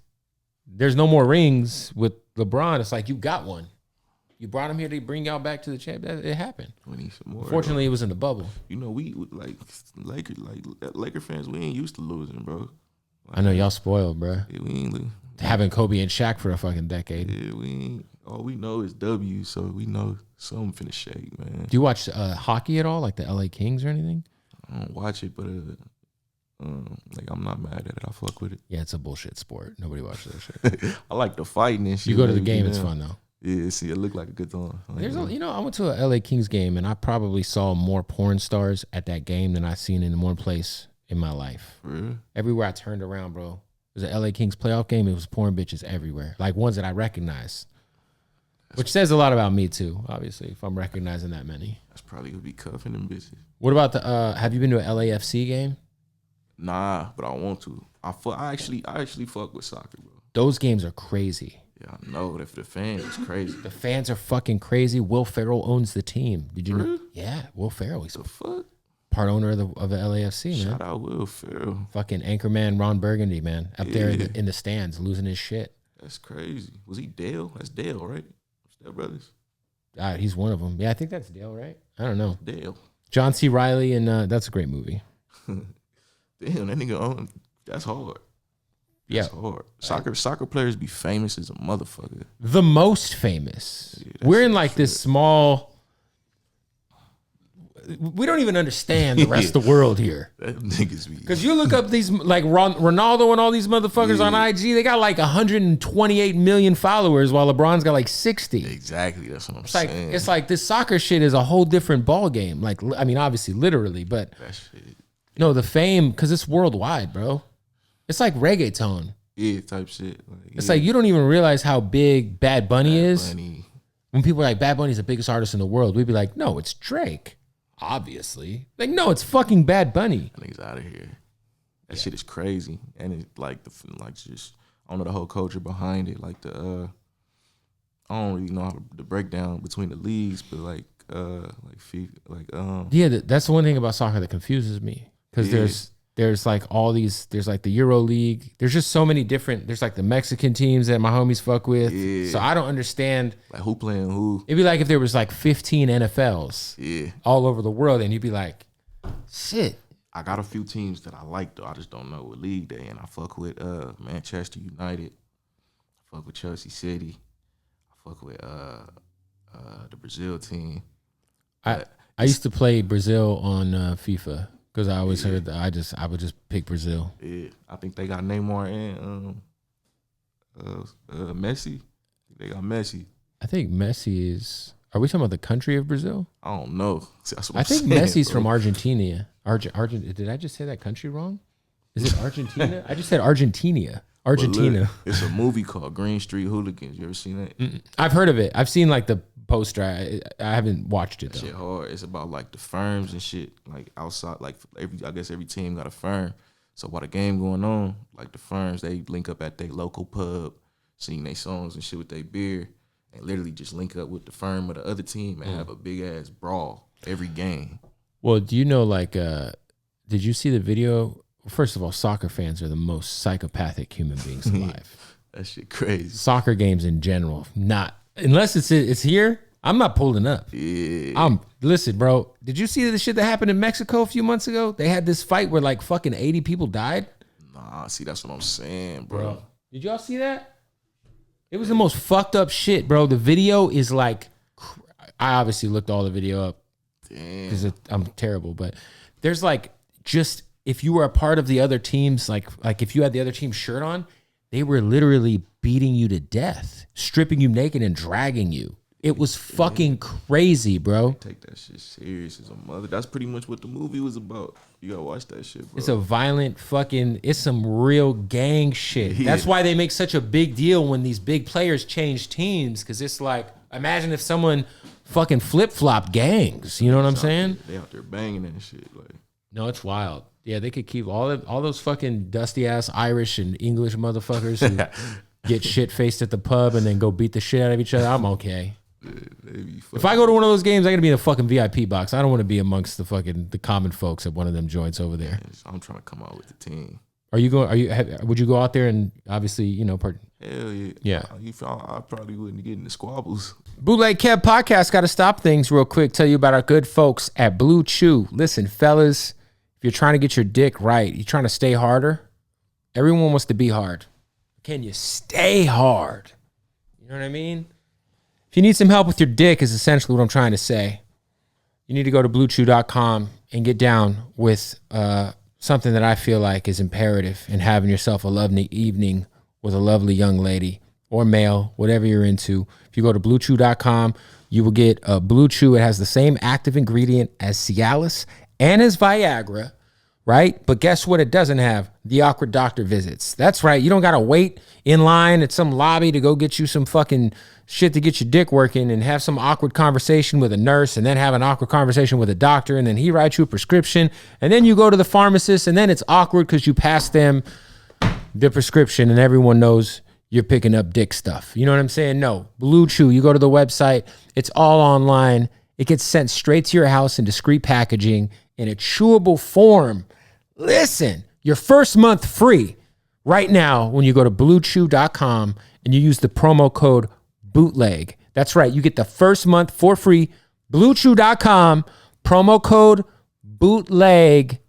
there's no more rings with LeBron, it's like you got one. You brought him here to bring y'all back to the champ. It happened. We need some more. Fortunately, it was in the bubble. We like Laker fans. We ain't used to losing, bro. I know y'all spoiled, bro. Yeah, we ain't having Kobe and Shaq for a fucking decade. Yeah, we ain't. All we know is W, so we know something finna shake, man. Do you watch hockey at all, like the LA Kings or anything? I don't watch it, but like I'm not mad at it. I fuck with it. Yeah, it's a bullshit sport. Nobody watches that shit. I like the fighting and shit. You go to the game, it's fun though. Yeah, see, it looked like a good time. I went to a LA Kings game and I probably saw more porn stars at that game than I've seen in one place in my life. Really? Everywhere I turned around, bro. It was an LA Kings playoff game. It was porn bitches everywhere, like ones that I recognized, which says a lot about me too. Obviously, if I'm recognizing that many, that's probably gonna be cuffing them bitches. What about the? Have you been to an LAFC game? Nah, but I want to. I actually fuck with soccer, bro. Those games are crazy. Yeah, I know. If the fans is crazy. The fans are fucking crazy. Will Ferrell owns the team. Did you know? Yeah, Will Ferrell. He's the fuck? Part owner of the LAFC, man. Shout out Will Ferrell. Fucking anchorman Ron Burgundy, man. Up there in the stands, losing his shit. That's crazy. Was he Dale? That's Dale, right? Step Brothers. He's one of them. Yeah, I think that's Dale, right? I don't know. Dale. John C. Reilly, and that's a great movie. Damn, that nigga own. That's hard. Yeah, hard. Soccer players be famous as a motherfucker. The most famous. Yeah, we're in like this small. We don't even understand the rest of the world here. That niggas be. Because you look up these like Ronaldo and all these motherfuckers on IG, they got like 128 million followers, while LeBron's got like 60. Exactly, that's what I'm saying. It's like this soccer shit is a whole different ball game. Like, I mean, obviously, literally, but that shit. No, the fame, because it's worldwide, bro. It's like reggaeton. Yeah, type shit. It's like you don't even realize how big Bad Bunny is. When people are like, Bad Bunny's the biggest artist in the world, we'd be like, no, it's Drake. Obviously. Like, no, it's fucking Bad Bunny. That nigga's out of here. That shit is crazy. And it just, I don't know the whole culture behind it. Like I don't really know the breakdown between the leagues, but FIFA, yeah, that's the one thing about soccer that confuses me. Because there's like all these, there's like the Euro League. There's just so many different, there's like the Mexican teams that my homies fuck with. Yeah. So I don't understand. Like who playing who? It'd be like if there was like 15 NFLs all over the world and you'd be like, shit. I got a few teams that I like though. I just don't know what league they in. I fuck with Manchester United. I fuck with Chelsea City. I fuck with the Brazil team. I used to play Brazil on FIFA. Because I always heard that I would just pick Brazil. Yeah, I think they got Neymar and Messi. They got Messi. I think Messi is. Are we talking about the country of Brazil? I don't know. I think Messi's from Argentina. Did I just say that country wrong? Is it Argentina? I just said Argentina. Argentina. Look, it's a movie called Green Street Hooligans. You ever seen that? I've heard of it. I've seen like the poster. I haven't watched it That though. shit hard. It's about like the firms and shit. Like outside, like I guess every team got a firm. So while the game going on, like the firms, they link up at their local pub, sing their songs and shit with their beer, and literally just link up with the firm of the other team and have a big ass brawl every game. Well, do you know, like, did you see the video? First of all, soccer fans are the most psychopathic human beings alive. That shit crazy. Soccer games in general, not unless it's here. I'm not pulling up. Yeah. Listen, bro. Did you see the shit that happened in Mexico a few months ago? They had this fight where like fucking 80 people died. Nah, see, that's what I'm saying, bro. Did y'all see that? It was the most fucked up shit, bro. The video is like, I obviously looked all the video up because I'm terrible, but there's like just if you were a part of the other teams, like if you had the other team's shirt on, they were literally beating you to death, stripping you naked and dragging you. It was fucking crazy, bro. Take that shit serious as a mother. That's pretty much what the movie was about. You gotta watch that shit, bro. It's a violent fucking, it's some real gang shit. Yeah. That's why they make such a big deal when these big players change teams, because it's like, imagine if someone fucking flip-flop gangs. You know what I'm saying? They out there banging that shit. Like, No, it's wild. Yeah, they could keep all those fucking dusty-ass Irish and English motherfuckers who get shit-faced at the pub and then go beat the shit out of each other. I'm okay. If I go to one of those games, I gotta be in a fucking VIP box. I don't want to be amongst the common folks at one of them joints over there. I'm trying to come out with the team. Would you go out there and obviously, Hell yeah. Yeah. I probably wouldn't get in the squabbles. Bootleg Kev podcast got to stop things real quick. Tell you about our good folks at Blue Chew. Listen, fellas, if you're trying to get your dick right, you're trying to stay harder. Everyone wants to be hard. Can you stay hard? You know what I mean? If you need some help with your dick is essentially what I'm trying to say. You need to go to bluechew.com and get down with something that I feel like is imperative in having yourself a lovely evening with a lovely young lady or male, whatever you're into. If you go to bluechew.com, you will get Blue Chew. It has the same active ingredient as Cialis and as Viagra, right? But guess what it doesn't have? The awkward doctor visits. That's right. You don't got to wait in line at some lobby to go get you some fucking shit to get your dick working and have some awkward conversation with a nurse and then have an awkward conversation with a doctor and then he writes you a prescription and then you go to the pharmacist and then it's awkward because you pass them the prescription and everyone knows you're picking up dick stuff. You know what I'm saying? No. Blue Chew, you go to the website. It's all online. It gets sent straight to your house in discreet packaging in a chewable form. Listen, your first month free right now when you go to bluechew.com and you use the promo code Bootleg. That's right. You get the first month for free. Bluechew.com, promo code Bootleg.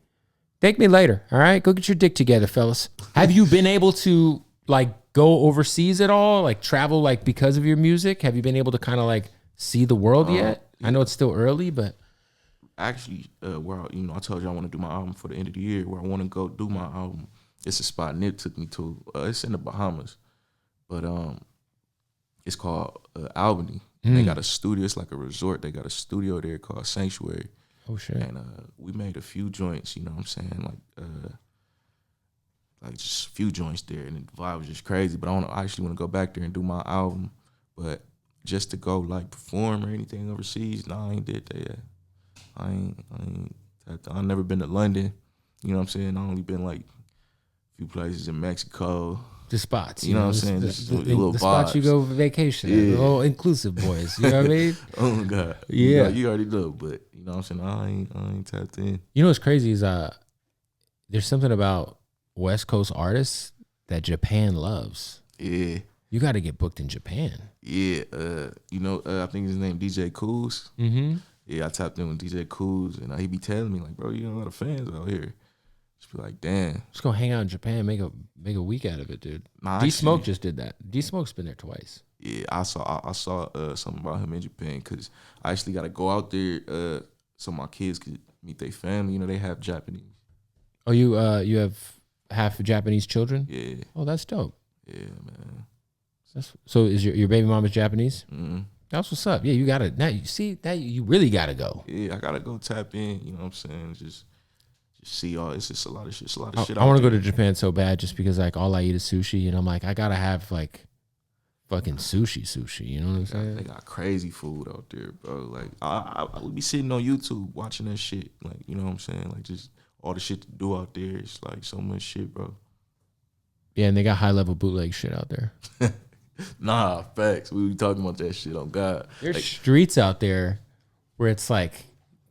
Thank me later. All right. Go get your dick together, fellas. Have you been able to like go overseas at all? Like travel like because of your music? Have you been able to kind of like see the world yet? I know it's still early, but actually, where I told you I want to do my album for the end of the year. Where I want to go do my album, it's a spot Nip took me to. It's in the Bahamas, but it's called Albany. They got a studio. It's like a resort. They got a studio there called Sanctuary. Oh shit! And we made a few joints. You know what I'm saying? Like just a few joints there, and the vibe was just crazy. But I actually want to go back there and do my album. But just to go like perform or anything overseas, no, I ain't did that yet. I've never been to London. You know what I'm saying? I only been like a few places in Mexico. The spots. You know what I'm saying? Just little the spots vibes. you go vacation. Yeah. The little inclusive boys. You know what I mean? Oh God. Yeah. You already know, but you know what I'm saying? I ain't tapped in. You know what's crazy is there's something about West Coast artists that Japan loves. Yeah. You got to get booked in Japan. Yeah. I think his name DJ Cools. Mm-hmm. Yeah, I tapped in with DJ Cools, and he be telling me like, bro, you got a lot of fans out here. Just be like, damn. Just go hang out in Japan, make a week out of it, dude. Nah, D Smoke just did that. D Smoke's been there twice. Yeah, I saw something about him in Japan because I actually got to go out there so my kids could meet their family. You know, they have Japanese. Oh, you have half Japanese children? Yeah. Oh, that's dope. Yeah, man. So is your baby mom is Japanese? Mm-hmm. That's what's up. Yeah, you gotta now. You see that you really gotta go. Yeah, I gotta go tap in. You know what I'm saying? Just see all. It's just a lot of shit. It's a lot of shit. I want to go to Japan so bad just because like all I eat is sushi, and I'm like I gotta have like fucking sushi. You know what I'm saying? They got crazy food out there, bro. Like I would be sitting on YouTube watching that shit. Like, you know what I'm saying? Like just all the shit to do out there. It's like so much shit, bro. Yeah, and they got high level bootleg shit out there. Nah, facts. We be talking about that shit on God. There's like, streets out there where it's like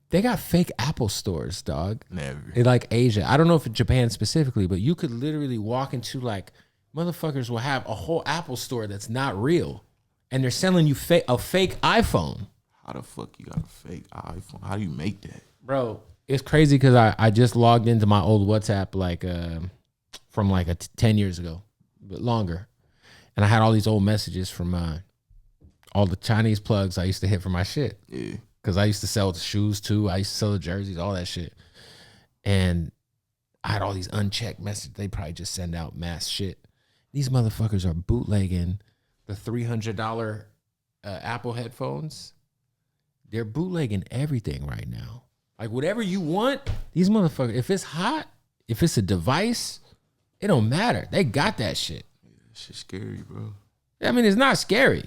they got fake Apple stores, dog. Never. In like Asia. I don't know if in Japan specifically, but you could literally walk into like motherfuckers will have a whole Apple store that's not real. And they're selling you a fake iPhone. How the fuck you got a fake iPhone? How do you make that? Bro, it's crazy because I just logged into my old WhatsApp like from like 10 years ago, but longer. And I had all these old messages from all the Chinese plugs I used to hit for my shit. Yeah. Because I used to sell the shoes too. I used to sell the jerseys, all that shit. And I had all these unchecked messages. They probably just send out mass shit. These motherfuckers are bootlegging the $300 Apple headphones. They're bootlegging everything right now. Like whatever you want, these motherfuckers, if it's hot, if it's a device, it don't matter. They got that shit. Shit's scary, bro. I mean, it's not scary.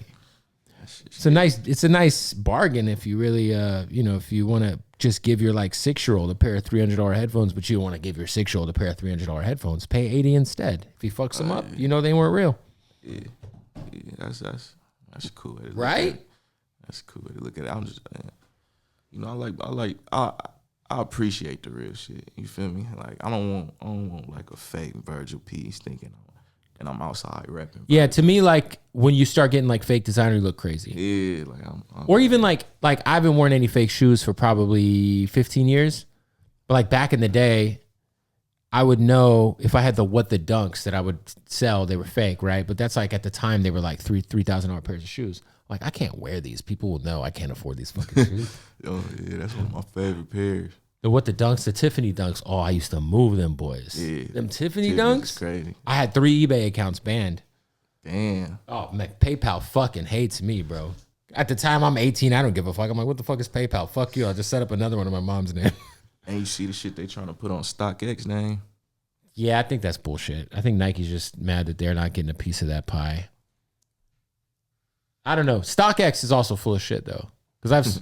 It's a nice bargain if you really, if you want to just give your like 6-year-old a pair of $300 headphones, but you don't want to give your 6-year-old a pair of $300 headphones, pay $80 instead. If he fucks them up, you know they weren't real. Yeah, that's cool. Right? That's cool way to look at it. I'm just, I appreciate the real shit. You feel me? Like I don't want like a fake Virgil piece thinking and I'm outside rapping. Yeah, to me, like when you start getting like fake designer, you look crazy. Yeah, like I'm or even like I haven't worn any fake shoes for probably 15 years. But like back in the day, I would know if I had the dunks that I would sell, they were fake, right? But that's like at the time they were like $3,000 pairs of shoes. Like I can't wear these. People will know I can't afford these fucking shoes. Oh yeah, that's one of my favorite pairs. The dunks, the Tiffany dunks. Oh, I used to move them boys. Yeah, them Tiffany dunks. Crazy. I had 3 eBay accounts banned. Damn. Oh man, PayPal fucking hates me, bro. At the time I'm 18, I don't give a fuck. I'm like, what the fuck is PayPal? Fuck you. I'll just set up another one of my mom's name. And you see the shit they trying to put on StockX name? Yeah, I think that's bullshit. I think Nike's just mad that they're not getting a piece of that pie. I don't know. StockX is also full of shit though, because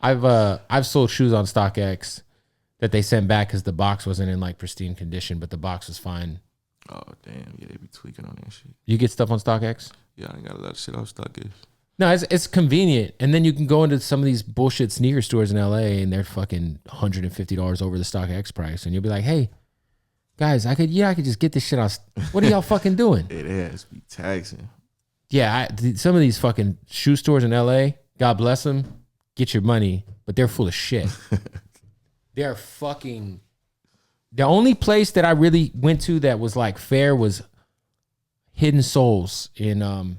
I've sold shoes on StockX that they sent back because the box wasn't in like pristine condition, but the box was fine. Oh damn, yeah, they be tweaking on that shit. You get stuff on StockX? Yeah, I ain't got a lot of shit off StockX. No, it's convenient, and then you can go into some of these bullshit sneaker stores in LA, and they're fucking $150 over the StockX price, and you'll be like, hey. Guys, I could just get this shit on. What are y'all fucking doing? It has to be taxing. Yeah, some of these fucking shoe stores in LA, God bless them, get your money, but they're full of shit. They're fucking. The only place that I really went to that was like fair was Hidden Souls in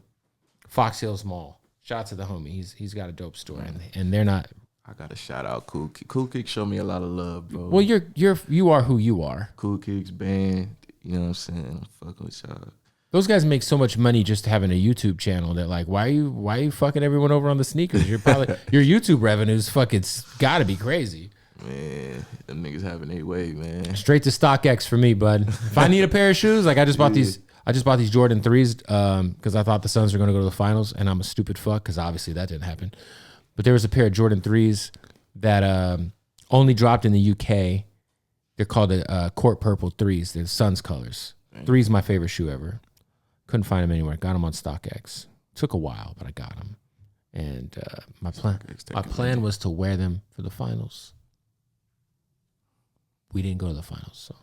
Fox Hills Mall. Shout out to the homie. He's got a dope store, and they're not. I gotta shout out Cool Kick. Cool Kick showed me a lot of love, bro. Well, you are who you are. Cool Kick's band, you know what I'm saying? I'm fucking with y'all. Those guys make so much money just having a YouTube channel that like, why are you fucking everyone over on the sneakers? You're probably your YouTube revenues fucking gotta be crazy. Man, them niggas having their way, man. Straight to StockX for me, bud. If I need a pair of shoes, like I just bought these Jordan 3s because I thought the Suns were gonna go to the finals, and I'm a stupid fuck because obviously that didn't happen. But there was a pair of Jordan 3s that only dropped in the UK. They're called the Court Purple 3s. They're Suns colors. 3's my favorite shoe ever. Couldn't find them anywhere. Got them on StockX. Took a while, but I got them. And my plan was to wear them for the finals. We didn't go to the finals, so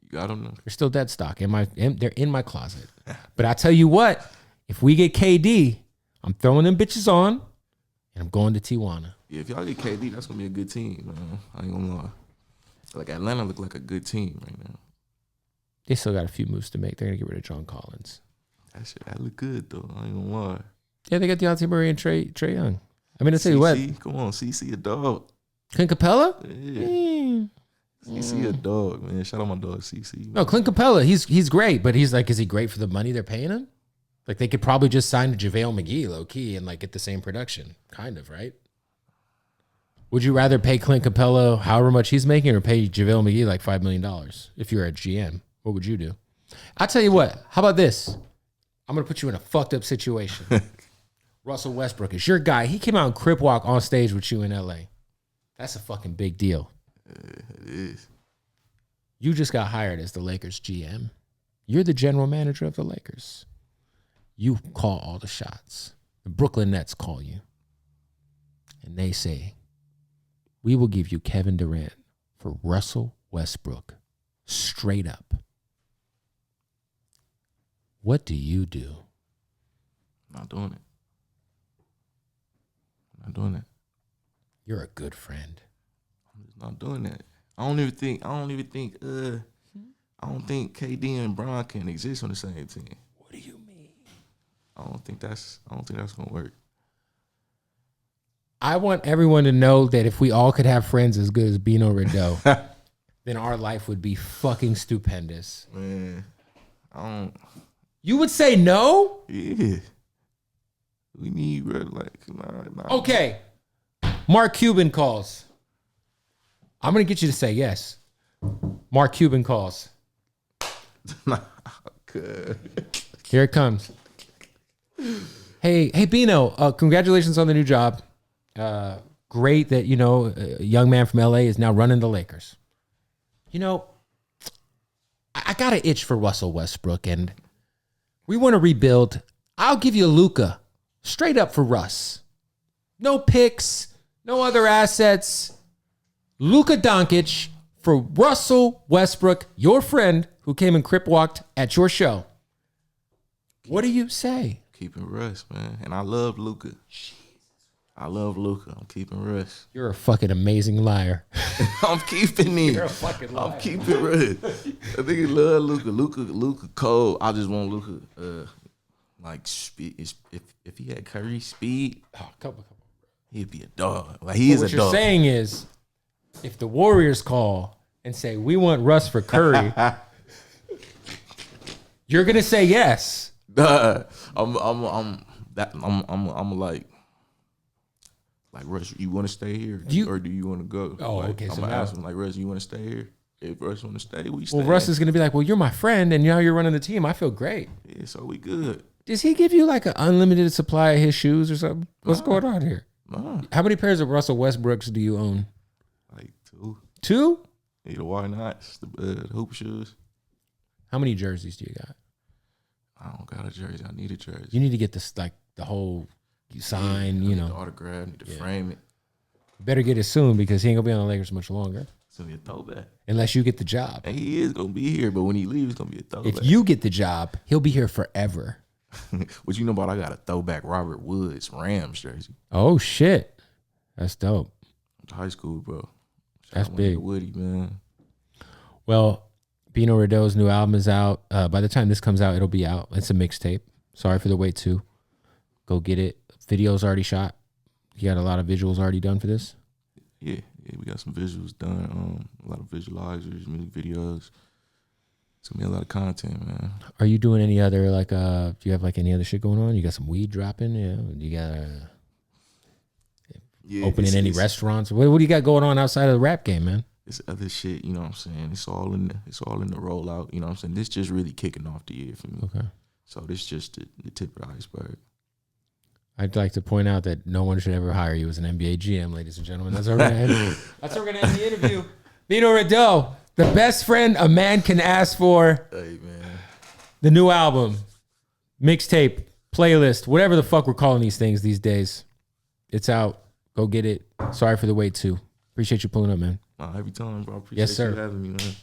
you got them. They're still dead stock. They're in my closet. But I tell you what, if we get KD, I'm throwing them bitches on. And I'm going to Tijuana. Yeah, if y'all get KD, that's going to be a good team, man. I ain't going to lie. Like, Atlanta look like a good team right now. They still got a few moves to make. They're going to get rid of John Collins. That look good, though. I ain't going to lie. Yeah, they got Deontay Murray and Trae Young. I mean, I tell you what. Come on, CC a dog. Clint Capella? Yeah. CC a dog, man. Shout out my dog, CC. Man. No, Clint Capella, he's great, but he's like, is he great for the money they're paying him? Like, they could probably just sign to JaVale McGee low-key and, like, get the same production. Kind of, right? Would you rather pay Clint Capella however much he's making or pay JaVale McGee, like, $5 million if you're a GM? What would you do? I'll tell you what. How about this? I'm going to put you in a fucked up situation. Russell Westbrook is your guy. He came out and crip walk on stage with you in LA. That's a fucking big deal. It is. You just got hired as the Lakers GM. You're the general manager of the Lakers. You call all the shots. The Brooklyn Nets call you. And they say, we will give you Kevin Durant for Russell Westbrook. Straight up. What do you do? Not doing it. Not doing it. You're a good friend. I'm just not doing that. I don't think KD and Bron can exist on the same team. What do you mean? I don't think that's gonna work. I want everyone to know that if we all could have friends as good as Bino Rideaux, then our life would be fucking stupendous. Man, I don't. You would say no? Yeah. We need nah. Okay. Mark Cuban calls. I'm going to get you to say yes. Mark Cuban calls. Good. Here it comes. Hey, Bino, congratulations on the new job. Great that, a young man from LA is now running the Lakers. I got an itch for Russell Westbrook, and we want to rebuild. I'll give you Luka straight up for Russ. No picks, no other assets. Luka Doncic for Russell Westbrook, your friend who came and crip walked at your show. What do you say? Keeping Russ, man. And I love Luka. I love Luka. I'm keeping Russ. You're a fucking amazing liar. I'm keeping him. You're a fucking liar. I'm keeping Russ. I think he love Luka. Luka cold. I just want Luka speed. If he had Curry speed, Couple. he'd be a dog. Like he is a dog. What you're saying is, if the Warriors call and say we want Russ for Curry, you're gonna say yes. I'm like Russ, you want to stay here, or do you want to go? Oh, okay. I'm gonna ask him like, Russ, you want to stay here? If Russ want to stay, we stay. Well, Russ is gonna be like, well, you're my friend, and now you're running the team. I feel great. Yeah, so we good. Does he give you like an unlimited supply of his shoes or something? What's going on here? Nah. How many pairs of Russell Westbrooks do you own? Like 2. 2? Yeah, the why nots, the hoop shoes. How many jerseys do you got? I don't got a jersey. I need a jersey. You need to get this the whole sign. I need the autograph. Need to frame it. You better get it soon because he ain't gonna be on the Lakers much longer. It's gonna be a throwback. Unless you get the job. And he is gonna be here, but when he leaves, it's gonna be a throwback. If you get the job, he'll be here forever. What you know about? I got a throwback Robert Woods Rams jersey. Oh shit, that's dope. High school, bro. That's big. Woody, man. Well, Bino Rideaux's new album is out. By the time this comes out, it'll be out. It's a mixtape. Sorry for the wait too. Go get it. Video's already shot. You got a lot of visuals already done for this? Yeah, we got some visuals done. A lot of visualizers, music videos. It's gonna be a lot of content, man. Are you doing any other do you have any other shit going on? You got some weed dropping? Yeah. You got opening any restaurants? What do you got going on outside of the rap game, man? It's other shit, you know what I'm saying? It's all in the rollout, you know what I'm saying? This just really kicking off the year for me. Okay. So this just the tip of the iceberg. I'd like to point out that no one should ever hire you as an NBA GM, ladies and gentlemen. That's where we're gonna end. That's where we're gonna end the interview. Bino Rideaux, the best friend a man can ask for. Hey man. The new album, mixtape, playlist, whatever the fuck we're calling these things these days. It's out. Go get it. Sorry for the wait too. Appreciate you pulling up, man. Every time, bro. Appreciate you having me, man.